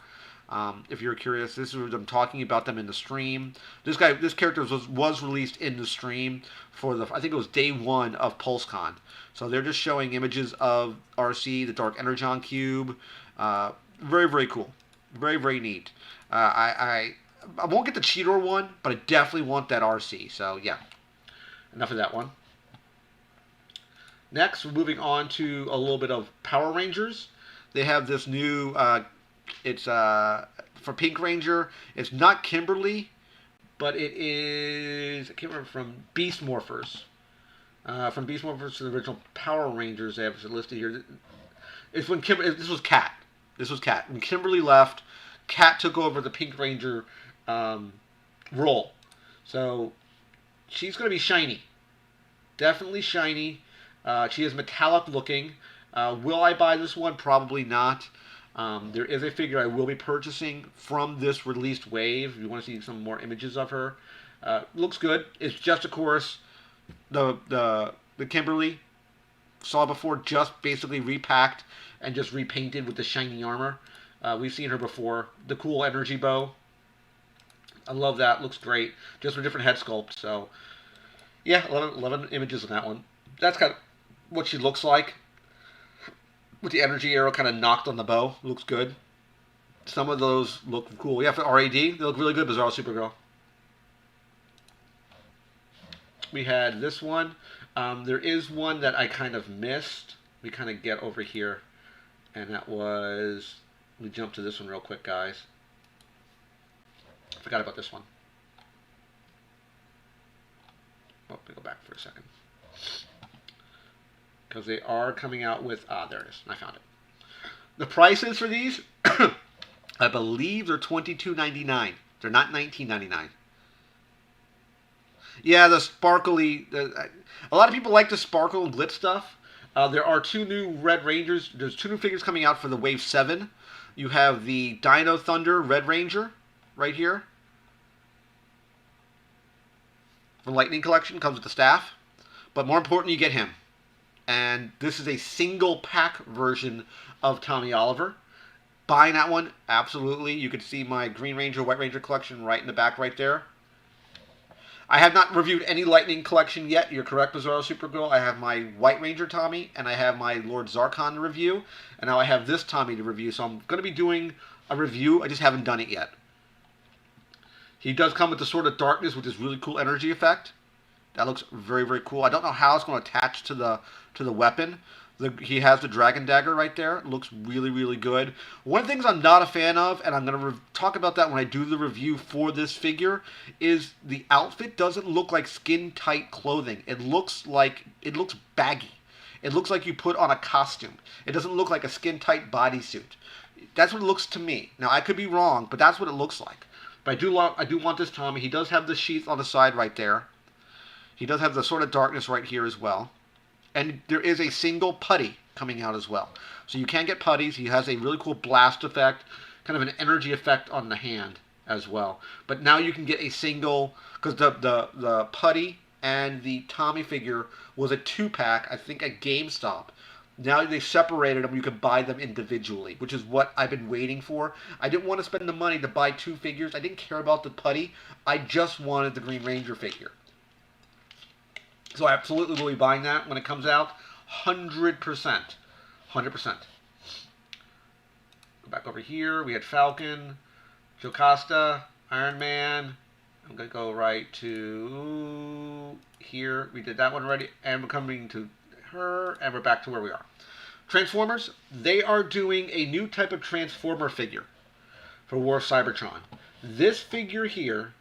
If you're curious, this is what I'm talking about them in the stream. This character was released in the stream for I think it was day 1 of Pulse Con. So they're just showing images of RC, the Dark Energon Cube. Very, very cool. Very, very neat. I won't get the Chitor one, but I definitely want that RC. So, yeah. Enough of that one. Next, we're moving on to a little bit of Power Rangers. They have this new, it's for Pink Ranger. It's not Kimberly, but it is, I can't remember, from Beast Morphers. From Beast Morphers to the original Power Rangers, they have it listed here. It's when this was Kat. This was Kat. When Kimberly left, Kat took over the Pink Ranger role. So she's going to be shiny. Definitely shiny. She is metallic looking. Will I buy this one? Probably not. There is a figure I will be purchasing from this released wave. If you want to see some more images of her. Looks good. It's just, of course, the Kimberly saw before, just basically repacked and just repainted with the shiny armor. We've seen her before. The cool energy bow. I love that. Looks great. Just with different head sculpt. So, yeah, 11 images on that one. That's kind of what she looks like. With the energy arrow kind of knocked on the bow. Looks good. Some of those look cool. Yeah, for RAD, they look really good, Bizarro Supergirl. We had this one. There is one that I kind of missed. We kind of get over here. And that was... Let me jump to this one real quick, guys. I forgot about this one. Oh, let me go back for a second. Because they are coming out with... there it is. I found it. The prices for these, I believe they're $22.99. They're not $19.99. Yeah, the sparkly... a lot of people like the sparkle and glitz stuff. There are 2 new Red Rangers. There's 2 new figures coming out for the Wave 7. You have the Dino Thunder Red Ranger right here. The Lightning Collection comes with the staff. But more important, you get him. And this is a single pack version of Tommy Oliver. Buying that one, absolutely. You can see my Green Ranger, White Ranger collection right in the back right there. I have not reviewed any Lightning collection yet. You're correct, Bizarro Supergirl. I have my White Ranger Tommy, and I have my Lord Zartan to review. And now I have this Tommy to review. So I'm going to be doing a review. I just haven't done it yet. He does come with the Sword of Darkness with this really cool energy effect. That looks very, very cool. I don't know how it's going to attach to the weapon. He has the Dragon Dagger right there. It looks really, really good. One of the things I'm not a fan of, and I'm going to talk about that when I do the review for this figure, is the outfit doesn't look like skin-tight clothing. It looks baggy. It looks like you put on a costume. It doesn't look like a skin-tight bodysuit. That's what it looks to me. Now, I could be wrong, but that's what it looks like. But I do want this Tommy. He does have the sheath on the side right there. He does have the Sword of Darkness right here as well. And there is a single putty coming out as well. So you can get putties. He has a really cool blast effect, kind of an energy effect on the hand as well. But now you can get a single, because the putty and the Tommy figure was a 2-pack, I think, at GameStop. Now they separated them. You can buy them individually, which is what I've been waiting for. I didn't want to spend the money to buy 2 figures. I didn't care about the putty. I just wanted the Green Ranger figure. So I absolutely will be buying that when it comes out. 100%. 100%. Go back over here. We had Falcon, Jocasta, Iron Man. I'm going to go right to here. We did that one already. And we're coming to her. And we're back to where we are. Transformers. They are doing a new type of Transformer figure for War of Cybertron. This figure here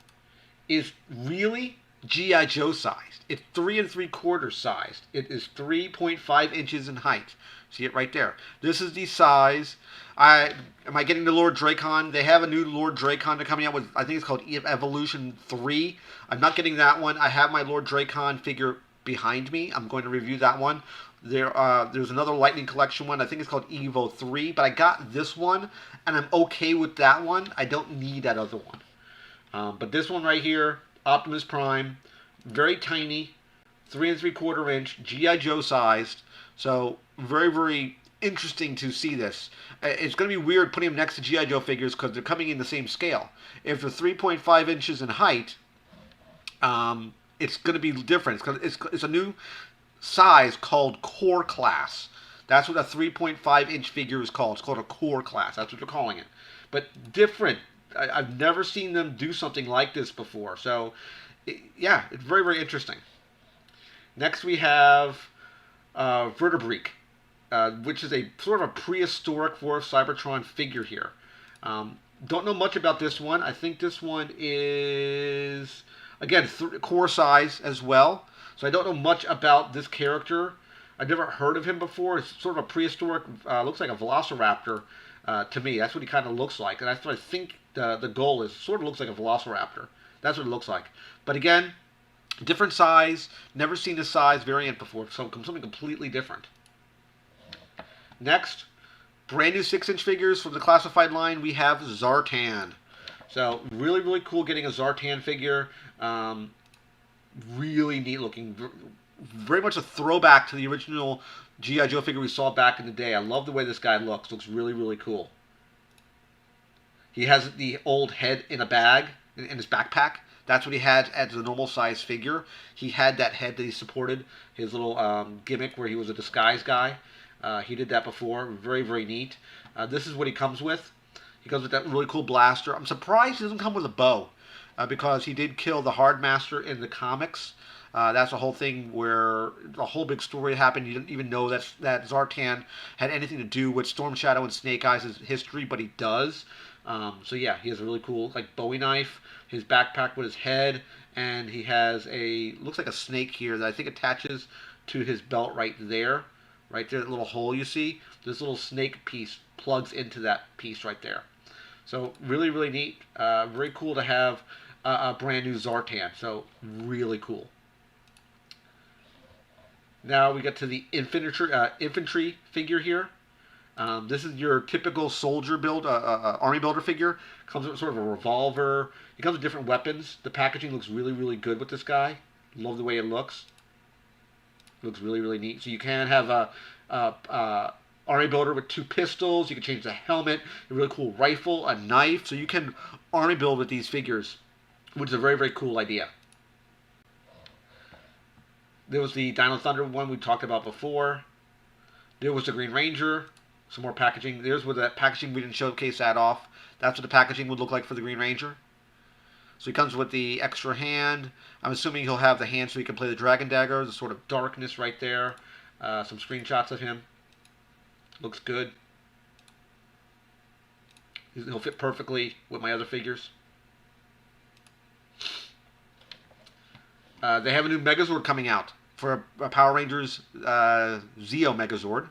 is really G.I. Joe sized. It's 3 3/4 sized. It is 3.5 inches in height. See it right there. This is the size. Am I getting the Lord Dracon? They have a new Lord Dracon coming out with, I think it's called Evolution 3. I'm not getting that one. I have my Lord Dracon figure behind me. I'm going to review that one. There's another Lightning Collection one. I think it's called Evo 3. But I got this one, and I'm okay with that one. I don't need that other one. But this one right here, Optimus Prime, very tiny, 3 3/4 inch, G.I. Joe sized. So very, very interesting to see this. It's going to be weird putting them next to G.I. Joe figures because they're coming in the same scale. If they're 3.5 inches in height, it's going to be different. It's a new size called Core Class. That's what a 3.5 inch figure is called. It's called a Core Class. That's what they're calling it. But different. I've never seen them do something like this before. So, yeah, it's very, very interesting. Next we have Vertebrate, which is a sort of a prehistoric War of Cybertron figure here. Don't know much about this one. I think this one is, again, core size as well. So I don't know much about this character. I've never heard of him before. It's sort of a prehistoric, looks like a velociraptor to me. That's what he kind of looks like. And that's what I think the goal is. Sort of looks like a velociraptor. That's what it looks like. But again, different size. Never seen this size variant before. So something completely different. Next, brand new 6-inch figures from the classified line. We have Zartan. So really, really cool getting a Zartan figure. Really neat looking. Very much a throwback to the original G.I. Joe figure we saw back in the day. I love the way this guy looks. Looks really, really cool. He has the old head in a bag, in his backpack. That's what he had as a normal size figure. He had that head that he supported, his little gimmick where he was a disguise guy. He did that before. Very, very neat. This is what he comes with. He comes with that really cool blaster. I'm surprised he doesn't come with a bow, because he did kill the Hardmaster in the comics. That's a whole thing where a whole big story happened. You didn't even know that Zartan had anything to do with Storm Shadow and Snake Eyes' history, but he does. So yeah, he has a really cool like Bowie knife, his backpack with his head, and he has looks like a snake here that I think attaches to his belt right there. Right there, that little hole you see. This little snake piece plugs into that piece right there. So really, really neat. Very cool to have a brand new Zartan. So really cool. Now we get to the infantry figure here. This is your typical soldier build, army builder figure. Comes with sort of a revolver. It comes with different weapons. The packaging looks really, really good with this guy. Love the way it looks. Looks really, really neat. So you can have a army builder with 2 pistols. You can change the helmet, a really cool rifle, a knife. So you can army build with these figures, which is a very, very cool idea. There was the Dino Thunder one we talked about before. There was the Green Ranger. Some more packaging. There's where that packaging, we didn't showcase that off. That's what the packaging would look like for the Green Ranger. So he comes with the extra hand. I'm assuming he'll have the hand so he can play the Dragon Dagger. The sort of darkness right there. Some screenshots of him. Looks good. He'll fit perfectly with my other figures. They have a new Megazord coming out for Power Rangers Zeo Megazord.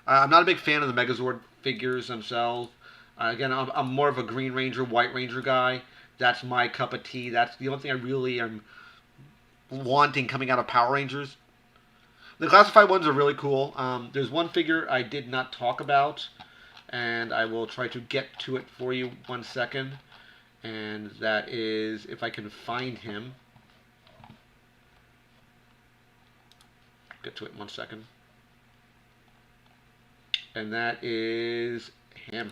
I'm not a big fan of the Megazord figures themselves. Again, I'm more of a Green Ranger, White Ranger guy. That's my cup of tea. That's the only thing I really am wanting coming out of Power Rangers. The classified ones are really cool. There's one figure I did not talk about, and I will try to get to it for you 1 second. And that is, if I can find him. Get to it in 1 second. And that is him.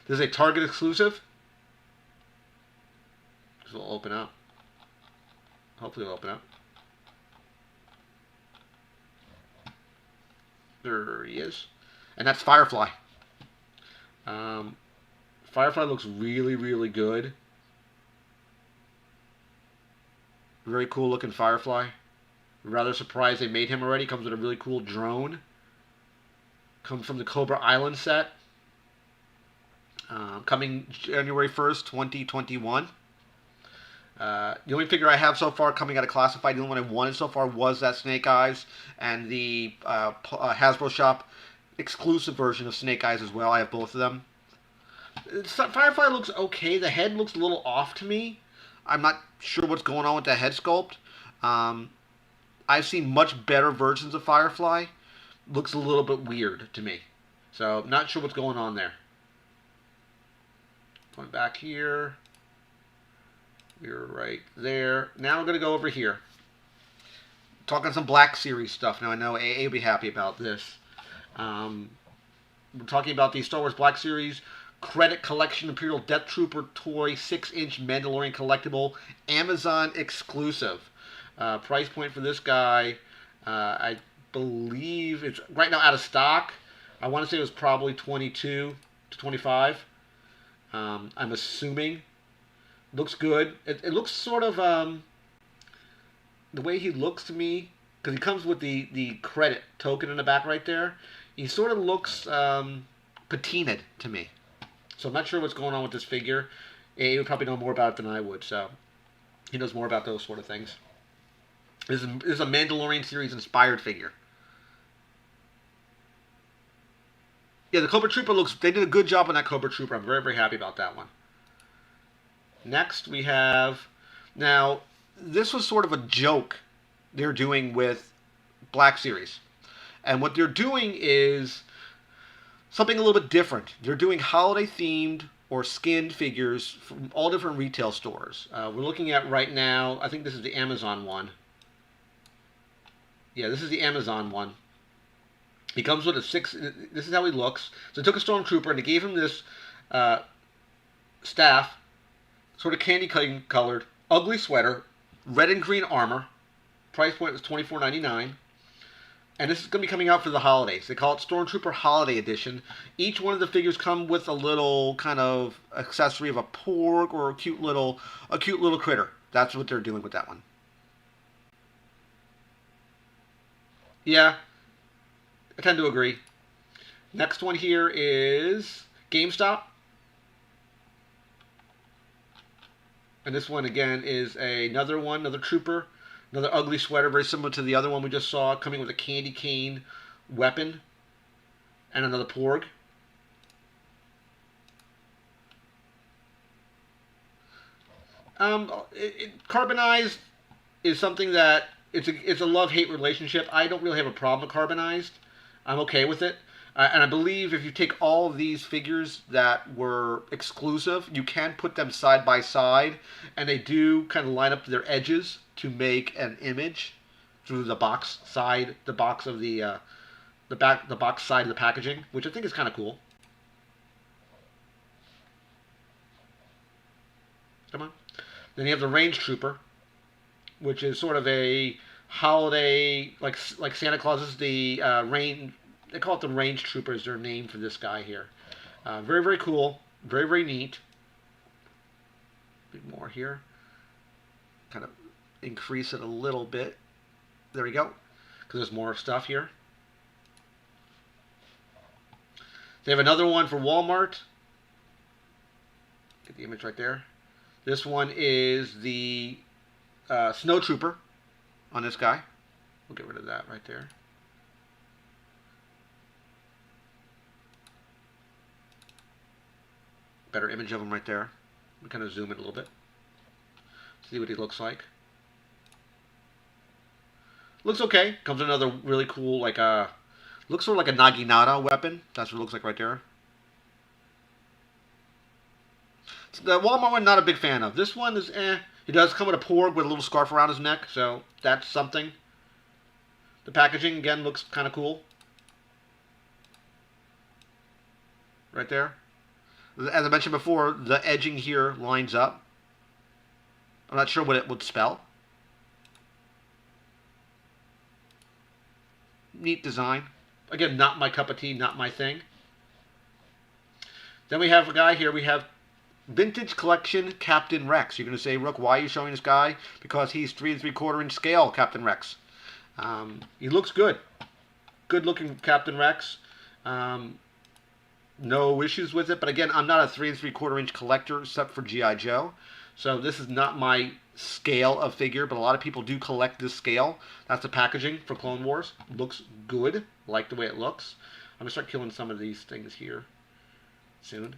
This is a Target exclusive. This will open up. Hopefully it'll open up. There he is. And that's Firefly. Firefly looks really, really good. Very cool looking Firefly. Rather surprised they made him already. Comes with a really cool drone. Comes from the Cobra Island set. Coming January 1st, 2021. The only figure I have so far coming out of Classified, the only one I wanted so far was that Snake Eyes, and the Hasbro Shop exclusive version of Snake Eyes as well. I have both of them. Firefly looks okay. The head looks a little off to me. I'm not sure what's going on with the head sculpt. I've seen much better versions of Firefly. Looks a little bit weird to me. So, not sure what's going on there. Going back here. We're right there. Now I'm going to go over here. Talking some Black Series stuff. Now I know AA will be happy about this. We're talking about the Star Wars Black Series Credit Collection Imperial Death Trooper toy 6-inch Mandalorian collectible Amazon exclusive. Price point for this guy, I believe it's right now out of stock. I want to say it was probably $22 to $25. I'm assuming. Looks good. It looks sort of the way he looks to me, because he comes with the credit token in the back right there. He sort of looks patinaed to me. So I'm not sure what's going on with this figure. He would probably know more about it than I would, so he knows more about those sort of things. This is a Mandalorian series inspired figure. Yeah, the Cobra Trooper looks... They did a good job on that Cobra Trooper. I'm very, very happy about that one. Next, we have... Now, this was sort of a joke they're doing with Black Series. And what they're doing is something a little bit different. They're doing holiday-themed or skinned figures from all different retail stores. We're looking at right now... I think this is the Amazon one. Yeah, this is the Amazon one. He comes with a 6... This is how he looks. So they took a Stormtrooper and they gave him this staff, sort of candy colored, ugly sweater, red and green armor. Price point is $24.99. And this is going to be coming out for the holidays. They call it Stormtrooper Holiday Edition. Each one of the figures come with a little kind of accessory of a porg or a cute little critter. That's what they're doing with that one. Yeah, I tend to agree. Next one here is GameStop. And this one, again, is another trooper. Another ugly sweater, very similar to the other one we just saw, coming with a candy cane weapon. And another porg. Carbonized is something that it's a love-hate relationship. I don't really have a problem with carbonized. I'm okay with it. And I believe if you take all of these figures that were exclusive, you can put them side by side, and they do kind of line up their edges to make an image through the box side, the box of the box side of the packaging, which I think is kind of cool. Come on. Then you have the Range Trooper, which is sort of a holiday, like Santa Claus is the rain. They call it the Range Trooper is their name for this guy here. Very, very cool. Very, very neat. A bit more here. Kind of increase it a little bit. There we go. Because there's more stuff here. They have another one for Walmart. Get the image right there. This one is the Snow Trooper on this guy. We'll get rid of that right there. Better image of him right there. We kind of zoom in a little bit. See what he looks like. Looks okay. Comes with another really cool, like looks sort of like a Naginata weapon. That's what it looks like right there. The Walmart one, not a big fan of. This one is eh. He does come with a porg with a little scarf around his neck, so that's something. The packaging, again, looks kind of cool. Right there. As I mentioned before, the edging here lines up. I'm not sure what it would spell. Neat design. Again, not my cup of tea, not my thing. Then we have a guy here. We have Vintage Collection Captain Rex. You're going to say, Rook, why are you showing this guy? Because he's 3 3/4 inch scale Captain Rex. He looks good. Good looking Captain Rex. No issues with it, but again, I'm not a 3 3/4 inch collector except for G.I. Joe, so this is not my scale of figure, but a lot of people do collect this scale. That's the packaging for Clone Wars. Looks good. Like the way it looks. I'm going to start killing some of these things here soon.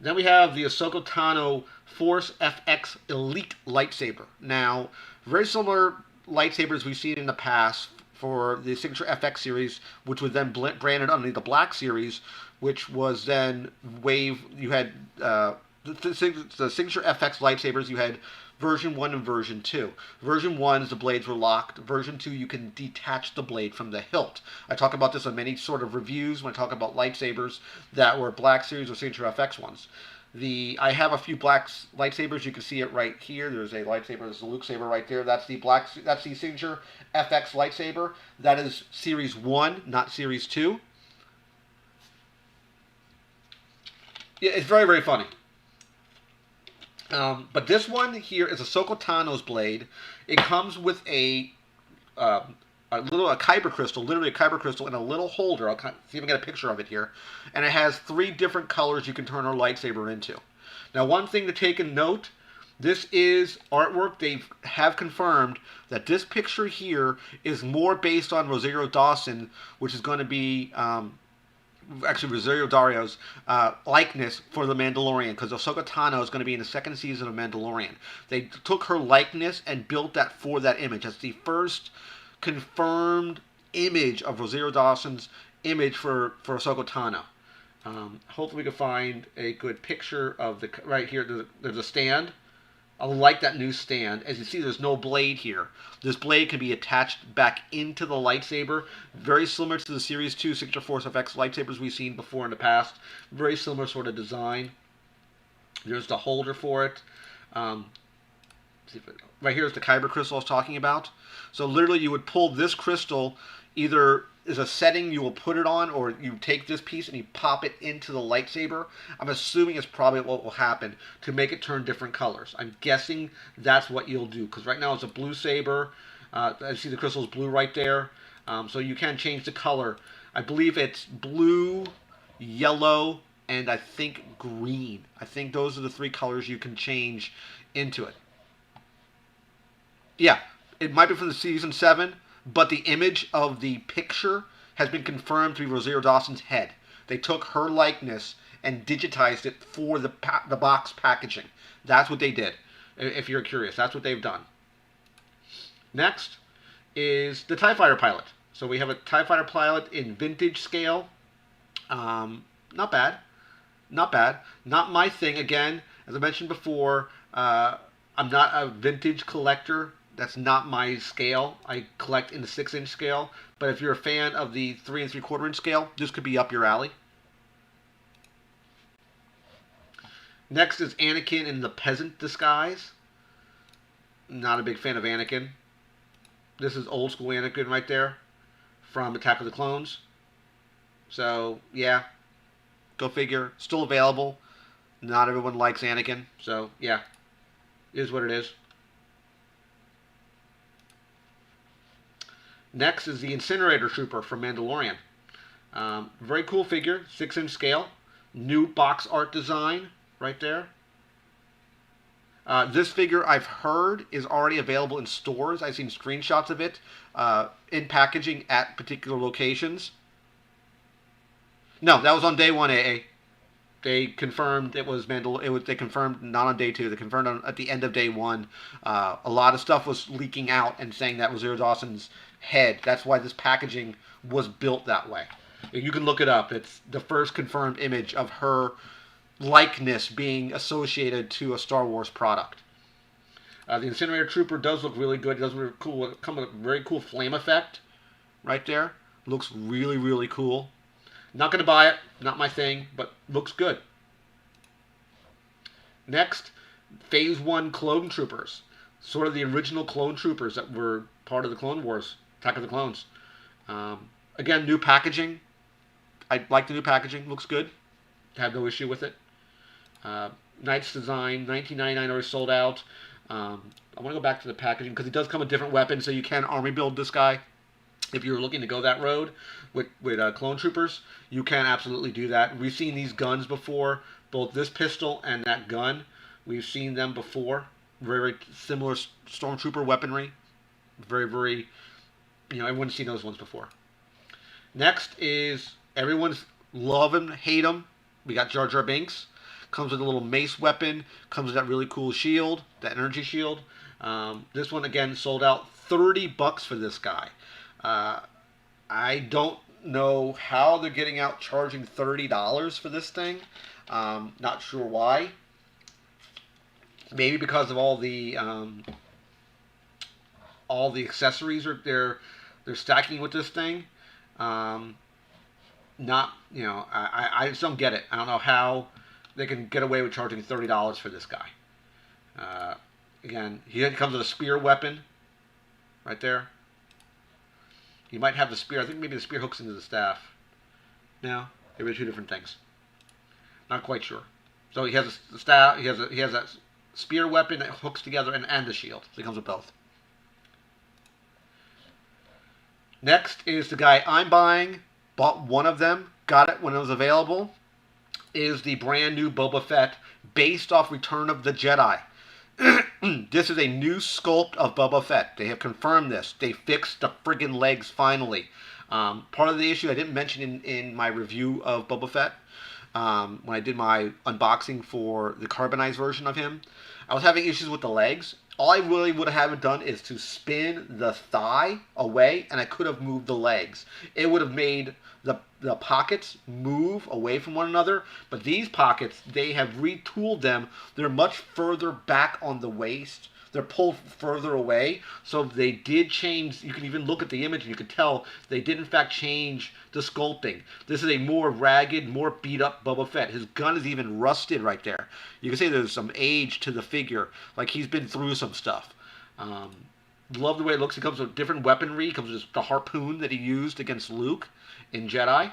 Then we have the Ahsoka Tano Force FX Elite Lightsaber. Now, very similar lightsabers we've seen in the past for the Signature FX series, which was then branded under the Black series, which was then you had the Signature FX lightsabers, you had version 1 and version 2. Version 1 is the blades were locked. Version 2, you can detach the blade from the hilt. I talk about this on many sort of reviews when I talk about lightsabers that were Black series or Signature FX ones. I have a few black lightsabers. You can see it right here. There's a lightsaber. There's a Luke saber right there. That's the Signature FX lightsaber. That is Series 1, not Series 2. Yeah, it's very, very funny. But this one here is Ahsoka Tano's blade. It comes with a kyber crystal, literally a kyber crystal in a little holder. I'll see if I can get a picture of it here. And it has 3 different colors you can turn her lightsaber into. Now, one thing to take in note, this is artwork. They have confirmed that this picture here is more based on Rosario Dawson, which is going to be actually Rosario Dario's likeness for The Mandalorian, because Ahsoka Tano is going to be in the 2nd season of Mandalorian. They took her likeness and built that for that image. That's the first confirmed image of Rosario Dawson's image for Ahsoka Tano. Hopefully we can find a good picture of the right here. There's a stand. I like that new stand. As you see, there's no blade here. This blade can be attached back into the lightsaber. Very similar to the Series 2 Signature Force FX lightsabers we've seen before in the past. Very similar sort of design. There's the holder for it. Um, right here is the kyber crystal I was talking about. So literally you would pull this crystal, either is a setting you will put it on, or you take this piece and you pop it into the lightsaber. I'm assuming it's probably what will happen to make it turn different colors. I'm guessing that's what you'll do, because right now it's a blue saber. I see the crystal is blue right there. So you can change the color. I believe it's blue, yellow, and I think green. I think those are the three colors you can change into it. Yeah, it might be from the season 7, but the image of the picture has been confirmed to be Rosario Dawson's head. They took her likeness and digitized it for the box packaging. That's what they did. If you're curious, that's what they've done. Next is the TIE Fighter pilot. So we have a TIE Fighter pilot in vintage scale. Not bad. Not bad. Not my thing. Again, as I mentioned before, I'm not a vintage collector. That's not my scale. I collect in the 6-inch scale. But if you're a fan of the 3 3/4-inch scale, this could be up your alley. Next is Anakin in the peasant disguise. Not a big fan of Anakin. This is old school Anakin right there from Attack of the Clones. So, yeah. Go figure. Still available. Not everyone likes Anakin. So, yeah. It is what it is. Next is the Incinerator Trooper from Mandalorian. Very cool figure, 6-inch scale. New box art design right there. This figure, I've heard, is already available in stores. I've seen screenshots of it in packaging at particular locations. No, that was on day 1, AA. They confirmed it was they confirmed not on day 2. They confirmed at the end of day 1. A lot of stuff was leaking out and saying that was Rosario Dawson's head. That's why this packaging was built that way. You can look it up. It's the first confirmed image of her likeness being associated to a Star Wars product. The Incinerator Trooper does look really good. It does look cool. Come with a very cool flame effect right there. Looks really, really cool. Not going to buy it. Not my thing, but looks good. Next, Phase 1 Clone Troopers. Sort of the original Clone Troopers that were part of the Clone Wars, Attack of the Clones. Again, new packaging. I like the new packaging. Looks good. Have no issue with it. Knight's design, $19.99 already sold out. I want to go back to the packaging because it does come with different weapons, so you can army build this guy. If you're looking to go that road with Clone Troopers, you can absolutely do that. We've seen these guns before, both this pistol and that gun. We've seen them before. Very, very similar Stormtrooper weaponry. Very, very, everyone's seen those ones before. Next is everyone's love him, hate him. We got Jar Jar Binks. Comes with a little mace weapon. Comes with that really cool shield, that energy shield. This one, again, sold out. $30 for this guy. I don't know how they're getting out charging $30 for this thing. Not sure why. Maybe because of all the accessories they're stacking with this thing. I just don't get it. I don't know how they can get away with charging $30 for this guy. Again, he comes with a spear weapon right there. He might have the spear. I think maybe the spear hooks into the staff. No, maybe 2 different things. Not quite sure. So he has a staff. He has that spear weapon that hooks together and the shield. So he comes with both. Next is the guy I'm buying. Bought one of them. Got it when it was available. Is the brand new Boba Fett based off Return of the Jedi. This is a new sculpt of Boba Fett. They have confirmed this. They fixed the friggin' legs finally. Part of the issue I didn't mention in my review of Boba Fett, when I did my unboxing for the carbonized version of him, I was having issues with the legs. All I really would have done is to spin the thigh away, and I could have moved the legs. It would have made the pockets move away from one another, but these pockets, they have retooled them. They're much further back on the waist. they're pulled further away. So they did change. You can even look at the image and you can tell they did in fact change the sculpting. This is a more ragged, more beat up Boba Fett. His gun is even rusted right there. You can see there's some age to the figure, like he's been through some stuff. Love the way it looks. It comes with different weaponry. It comes with the harpoon that he used against Luke in Jedi.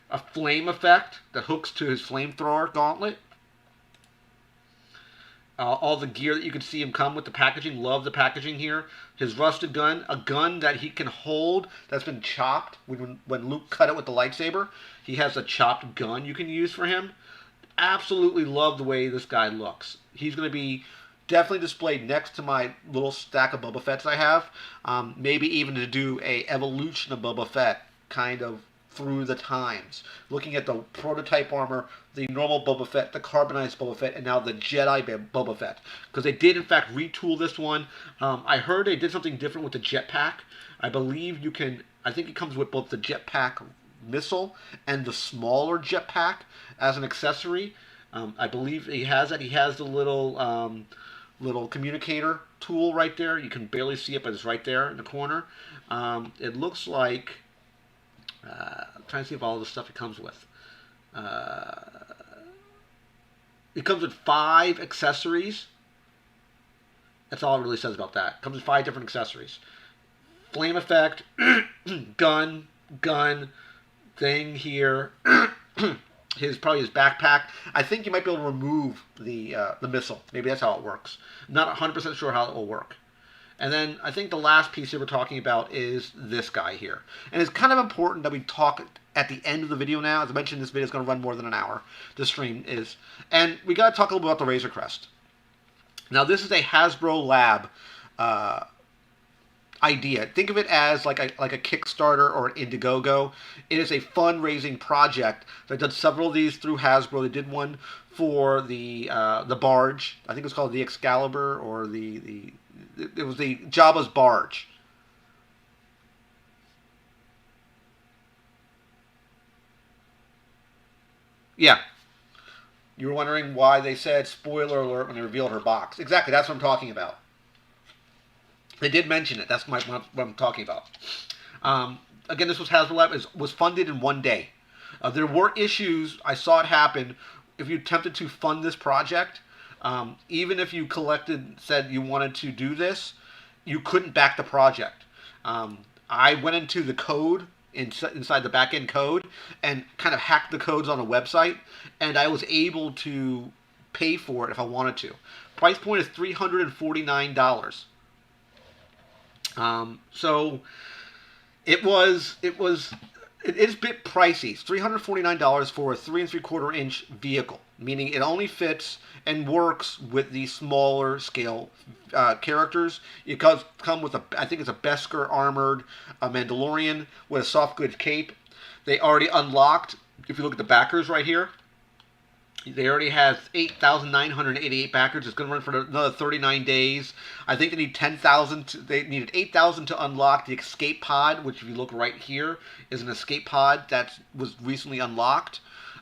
A flame effect that hooks to his flamethrower gauntlet. All the gear that you can see him come with, the packaging. Love the packaging here. His rusted gun, a gun that he can hold that's been chopped. When Luke cut it with the lightsaber, he has a chopped gun you can use for him. Absolutely love the way this guy looks. He's going to be definitely displayed next to my little stack of Boba Fett's I have. Maybe even to do a evolution of Boba Fett, kind of through the times. Looking at the prototype armor, the normal Boba Fett, the carbonized Boba Fett, and now the Jedi Boba Fett. Because they did, in fact, retool this one. I heard they did something different with the jetpack. I believe you can, I think it comes with both the jetpack missile and the smaller jetpack as an accessory. I believe he has that. He has the little communicator tool right there. You can barely see it, but it's right there in the corner. It looks like... I'm trying to see if all the stuff it comes with. It comes with 5 accessories. That's all it really says about that. It comes with 5 different accessories. Flame effect, gun, thing here. Probably his backpack. I think you might be able to remove the missile. Maybe that's how it works. Not 100% sure how it will work. And then I think the last piece that we're talking about is this guy here. And it's kind of important that we talk at the end of the video now. As I mentioned, this video is going to run more than an hour. The stream is. And we got to talk a little bit about the Razor Crest. Now, this is a Hasbro Lab idea. Think of it as like a Kickstarter or an Indiegogo. It is a fundraising project. They've done several of these through Hasbro. They did one for the barge. I think it was called the Excalibur, or it was the Jabba's barge. Yeah. You were wondering why they said spoiler alert when they revealed her box. Exactly, that's what I'm talking about. They did mention it. That's what I'm talking about. Again, this was Hasbro Lab. It was funded in one day. There were issues. I saw it happen. If you attempted to fund this project, even if you said you wanted to do this, you couldn't back the project. I went into the code, inside the back-end code, and kind of hacked the codes on a website, and I was able to pay for it if I wanted to. Price point is $349. So it is a bit pricey. It's $349 for a 3 3/4 inch vehicle, meaning it only fits and works with the smaller scale characters. It does come with I think it's a Beskar armored Mandalorian with a soft goods cape. They already unlocked, if you look at the backers right here, they already have 8,988 backers. It's going to run for another 39 days. I think they need 10,000. They needed 8,000 to unlock the escape pod, which if you look right here is an escape pod that was recently unlocked.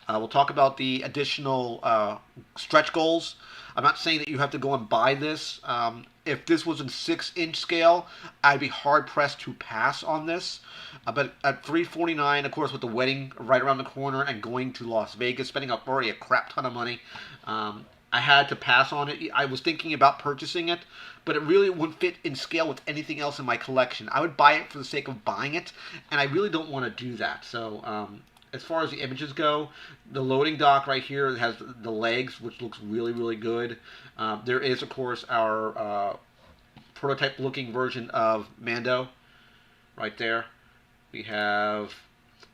We'll talk about the additional stretch goals. I'm not saying that you have to go and buy this. If this was in 6-inch scale, I'd be hard-pressed to pass on this. But at $349, of course, with the wedding right around the corner and going to Las Vegas, spending already a crap ton of money, I had to pass on it. I was thinking about purchasing it, but it really wouldn't fit in scale with anything else in my collection. I would buy it for the sake of buying it, and I really don't want to do that. So as far as the images go, the loading dock right here has the legs, which looks really, really good. There is, of course, our prototype-looking version of Mando right there. We have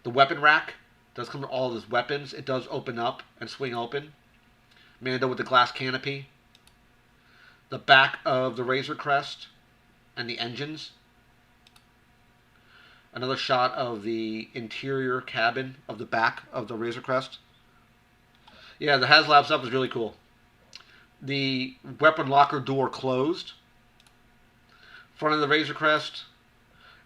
the weapon rack. It does come with all of his weapons. It does open up and swing open. Mando with the glass canopy. The back of the Razor Crest and the engines. Another shot of the interior cabin of the back of the Razor Crest. Yeah, the HasLab stuff is really cool. The weapon locker door closed. Front of the Razor Crest.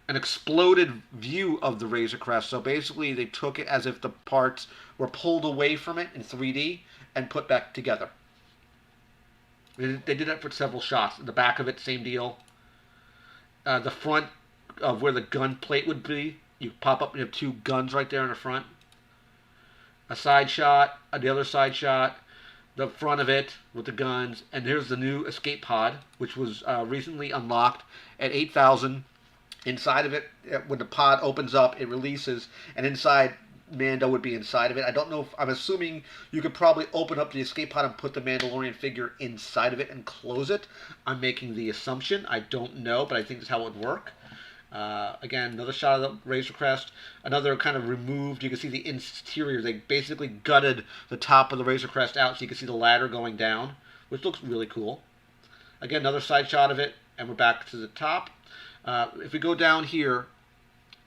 An exploded view of the Razor Crest. So basically they took it as if the parts were pulled away from it in 3D and put back together. They did that for several shots. The back of it, same deal. The front of where the gun plate would be, you pop up and you have two guns right there in the front. A side shot, the other side shot, the front of it with the guns, and here's the new escape pod, which was recently unlocked at 8,000. Inside of it, when the pod opens up, it releases, and inside Mando would be inside of it. I don't know I'm assuming you could probably open up the escape pod and put the Mandalorian figure inside of it and close it. I'm making the assumption. I don't know, but I think that's how it would work. Again, another shot of the Razor Crest. Another kind of removed. You can see the interior. They basically gutted the top of the Razor Crest out so you can see the ladder going down, which looks really cool. Again, another side shot of it, and we're back to the top. If we go down here,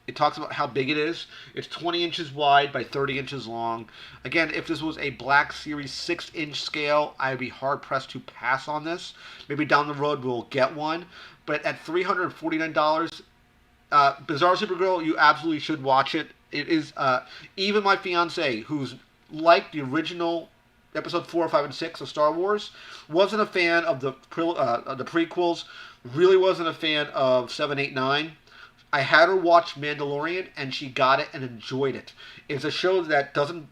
it talks about how big it is. It's 20 inches wide by 30 inches long. Again, if this was a Black Series 6-inch scale, I'd be hard-pressed to pass on this. Maybe down the road we'll get one. But at $349, Bizarre Supergirl, you absolutely should watch it. It is, even my fiance, who's liked the original Episode 4, 5, and 6 of Star Wars, wasn't a fan of the prequels, really wasn't a fan of 7, 8, 9. I had her watch Mandalorian, and she got it and enjoyed it. It's a show that doesn't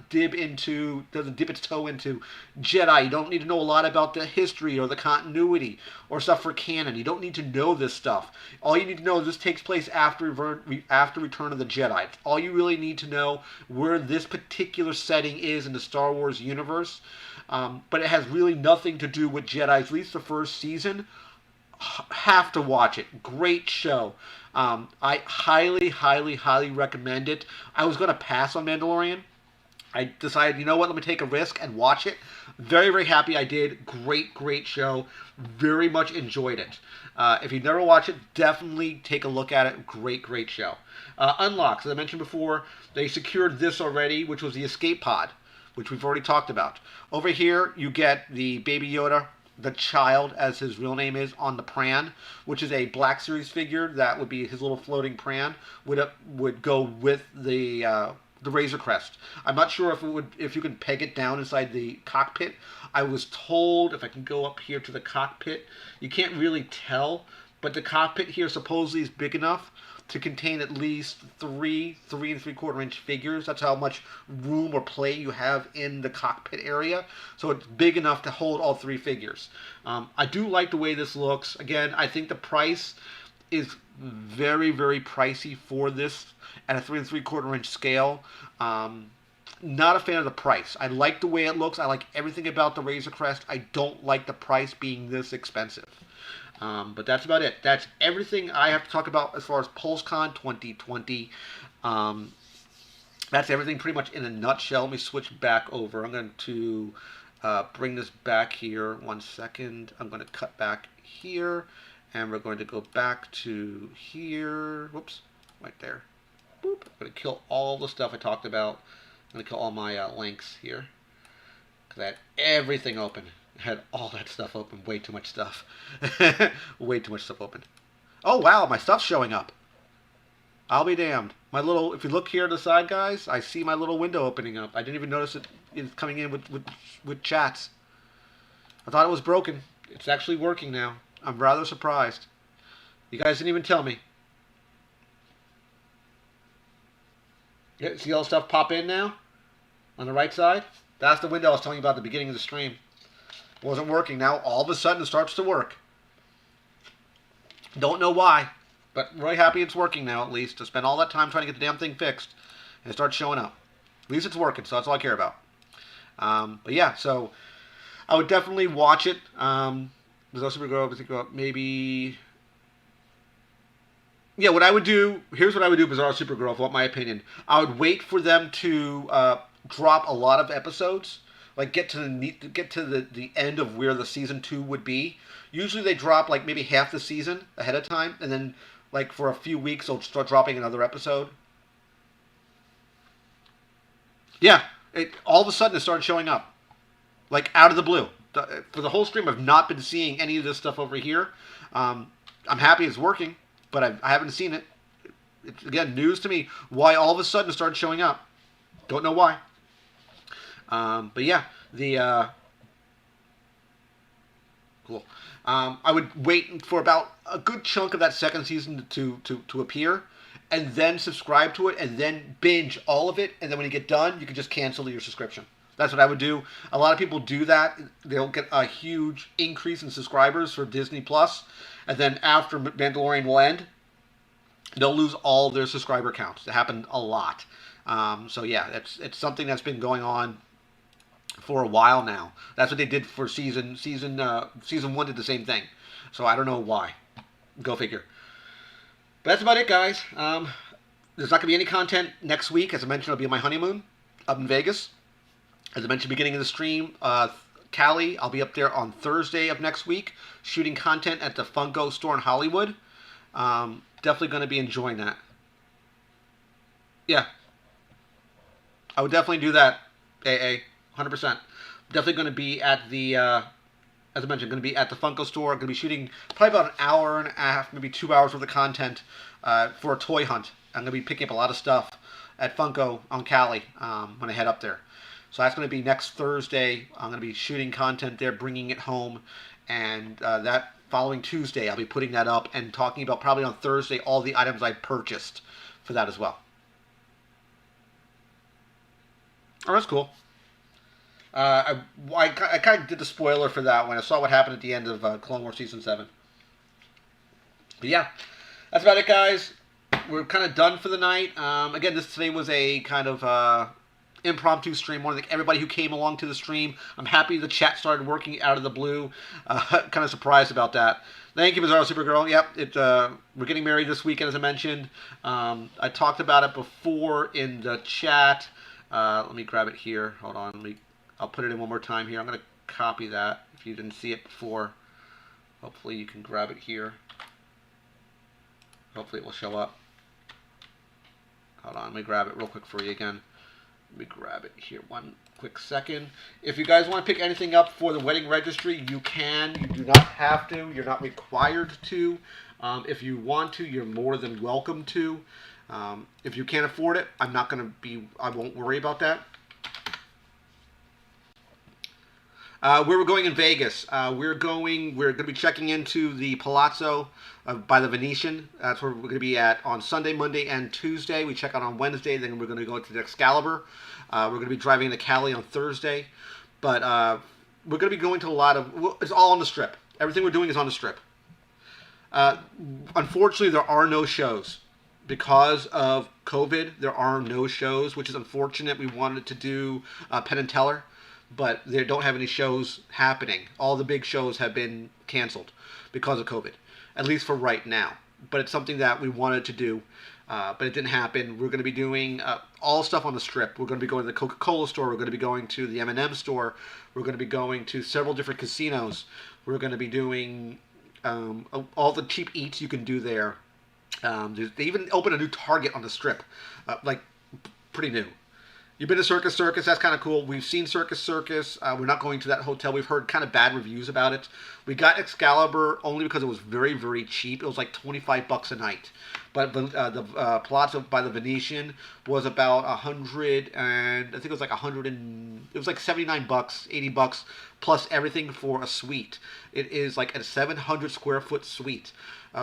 dip its toe into Jedi. You don't need to know a lot about the history or the continuity or stuff for canon. You don't need to know this stuff. All you need to know is this takes place after Return of the Jedi. All you really need to know where this particular setting is in the Star Wars universe. But it has really nothing to do with Jedi, at least the first season. Have to watch it. Great show. I highly, highly, highly recommend it. I was going to pass on Mandalorian. I decided, you know what, let me take a risk and watch it. Very, very happy I did. Great, great show. Very much enjoyed it. If you've never watched it, definitely take a look at it. Great, great show. Unlocks, as I mentioned before, they secured this already, which was the escape pod, which we've already talked about. Over here, you get the Baby Yoda, the child, as his real name is, on the Pran, which is a Black Series figure. That would be his little floating Pran. Would go with the Razor Crest. I'm not sure if you can peg it down inside the cockpit. I was told, if I can go up here to the cockpit, you can't really tell, but the cockpit here supposedly is big enough to contain at least three 3¾ inch figures. That's how much room or play you have in the cockpit area. So it's big enough to hold all three figures. I do like the way this looks. Again, I think the price is very, very pricey for this at a 3¾ inch scale. Not a fan of the price. I like the way it looks. I like everything about the Razor Crest. I don't like the price being this expensive. But that's about it. That's everything I have to talk about as far as Pulse Con 2020. That's everything pretty much in a nutshell. Let me switch back over. I'm going to bring this back here. 1 second. I'm going to cut back here. And we're going to go back to here. Whoops. Right there. Boop. I'm going to kill all the stuff I talked about. I'm going to kill all my links here. Because I had everything open. I had all that stuff open. Way too much stuff. Way too much stuff open. Oh, wow. My stuff's showing up. I'll be damned. My little, if you look here to the side, guys, I see my little window opening up. I didn't even notice it's coming in with chats. I thought it was broken. It's actually working now. I'm rather surprised. You guys didn't even tell me. Yeah, see all the stuff pop in now? On the right side? That's the window I was telling you about at the beginning of the stream. It wasn't working. Now all of a sudden it starts to work. Don't know why. But really happy it's working now, at least. I spent all that time trying to get the damn thing fixed. And it starts showing up. At least it's working, so that's all I care about. But yeah, so I would definitely watch it. There's also maybe... Yeah, what I would do... Here's what I would do, Bizarre Supergirl, if you want my opinion. I would wait for them to drop a lot of episodes. Like, get to the end of where the season 2 would be. Usually they drop, like, maybe half the season ahead of time. And then, like, for a few weeks, they'll start dropping another episode. Yeah, all of a sudden it started showing up. Like, out of the blue. For the whole stream, I've not been seeing any of this stuff over here. I'm happy it's working, but I haven't seen it. It's, again, news to me why all of a sudden it started showing up. Don't know why. But yeah, cool. I would wait for about a good chunk of that second season to appear, and then subscribe to it, and then binge all of it, and then when you get done, you can just cancel your subscription. That's what I would do. A lot of people do that. They'll get a huge increase in subscribers for Disney Plus, and then after Mandalorian will end, they'll lose all their subscriber counts. It happened a lot. So yeah, it's something that's been going on for a while now. That's what they did for season one. Did the same thing. So I don't know why. Go figure. But that's about it, guys. There's not going to be any content next week. As I mentioned, I'll be on my honeymoon up in Vegas. As I mentioned beginning of the stream, Cali, I'll be up there on Thursday of next week, shooting content at the Funko store in Hollywood. Definitely going to be enjoying that. Yeah. I would definitely do that, AA. 100%. Definitely going to be at the, as I mentioned, going to be at the Funko store. Going to be shooting probably about an hour and a half, maybe 2 hours worth of content for a toy hunt. I'm going to be picking up a lot of stuff at Funko on Cali when I head up there. So that's going to be next Thursday. I'm going to be shooting content there, bringing it home. And that following Tuesday, I'll be putting that up and talking about probably on Thursday all the items I purchased for that as well. Oh, that's cool. I kind of did the spoiler for that when I saw what happened at the end of Clone Wars Season 7. But yeah, that's about it, guys. We're kind of done for the night. Again, today was a kind of impromptu stream. I want to thank everybody who came along to the stream. I'm happy the chat started working out of the blue. Kind of surprised about that. Thank you, Bizarro Supergirl. Yep, we're getting married this weekend, as I mentioned. I talked about it before in the chat. Let me grab it here. Hold on. I'll put it in one more time here. I'm going to copy that if you didn't see it before. Hopefully you can grab it here. Hopefully it will show up. Hold on. Let me grab it real quick for you again. Let me grab it here one quick second. If you guys want to pick anything up for the Wedding Registry, you can. You do not have to. You're not required to. If you want to, you're more than welcome to. If you can't afford it, I won't worry about that. Where we're going in Vegas, we're going to be checking into the Palazzo by the Venetian. That's where we're going to be at on Sunday, Monday, and Tuesday. We check out on Wednesday, then we're going to go to the Excalibur. We're going to be driving to Cali on Thursday. But we're going to be going to a lot of, it's all on the Strip. Everything we're doing is on the Strip. Unfortunately, there are no shows. Because of COVID, there are no shows, which is unfortunate. We wanted to do Penn and Teller, but they don't have any shows happening. All the big shows have been canceled because of COVID, at least for right now. But it's something that we wanted to do, but it didn't happen. We're going to be doing all stuff on the Strip. We're going to be going to the Coca-Cola store. We're going to be going to the M&M store. We're going to be going to several different casinos. We're going to be doing all the cheap eats you can do there. They even opened a new Target on the Strip, pretty new. You've been to Circus Circus, that's kind of cool. We've seen Circus Circus. We're not going to that hotel. We've heard kind of bad reviews about it. We got Excalibur only because it was very, very cheap. It was like $25 a night. But the Palazzo by the Venetian was about 100, and I think it was like 100 and it was like $79, $80 plus everything for a suite. It is like a 700 square foot suite.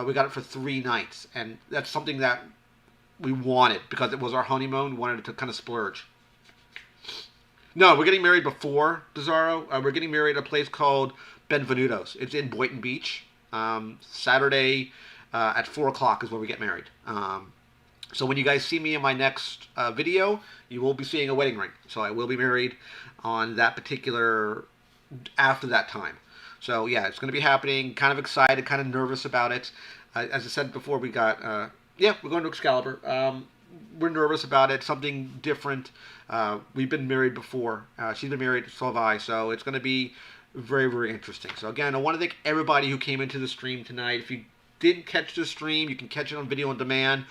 We got it for 3 nights, and that's something that we wanted because it was our honeymoon. We wanted to kind of splurge. No, we're getting married before Bizarro. We're getting married at a place called Benvenuto's. It's in Boynton Beach. Saturday at 4 o'clock is where we get married. So when you guys see me in my next video, you will be seeing a wedding ring. So I will be married on that particular, after that time. So yeah, it's going to be happening. Kind of excited, kind of nervous about it. As I said before, we got, we're going to Excalibur. We're nervous about it, something different. We've been married before. She's been married, so have I. So it's going to be very, very interesting. So again, I want to thank everybody who came into the stream tonight. If you didn't catch the stream, you can catch it on video on demand.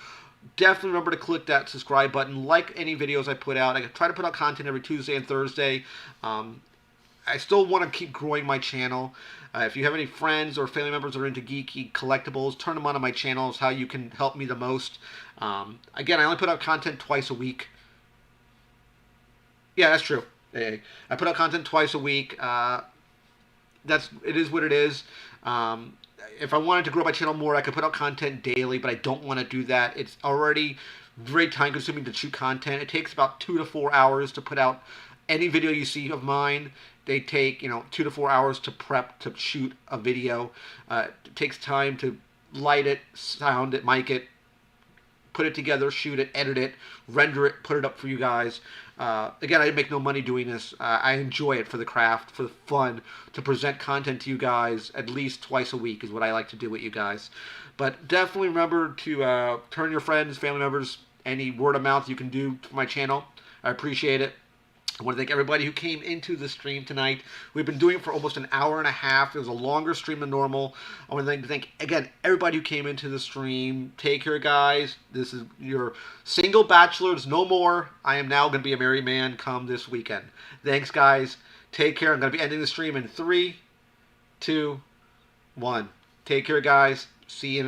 Definitely remember to click that subscribe button. Like any videos I put out. I try to put out content every Tuesday and Thursday. I still want to keep growing my channel. If you have any friends or family members that are into geeky collectibles, turn them on my channel. It's how you can help me the most. Again, I only put out content twice a week. Yeah, that's true. I put out content twice a week. it is what it is. If I wanted to grow my channel more, I could put out content daily, but I don't want to do that. It's already very time consuming to shoot content. It takes about 2 to 4 hours to put out any video you see of mine. They take 2 to 4 hours to prep to shoot a video. It takes time to light it, sound it, mic it, put it together, shoot it, edit it, render it, put it up for you guys. Again, I make no money doing this. I enjoy it for the craft, for the fun, to present content to you guys at least twice a week is what I like to do with you guys. But definitely remember to turn your friends, family members, any word of mouth you can do to my channel. I appreciate it. I want to thank everybody who came into the stream tonight. We've been doing it for almost an hour and a half. It was a longer stream than normal. I want to thank again, everybody who came into the stream. Take care, guys. This is your single bachelors, no more. I am now going to be a married man come this weekend. Thanks, guys. Take care. I'm going to be ending the stream in 3, 2, 1. Take care, guys. See you in the next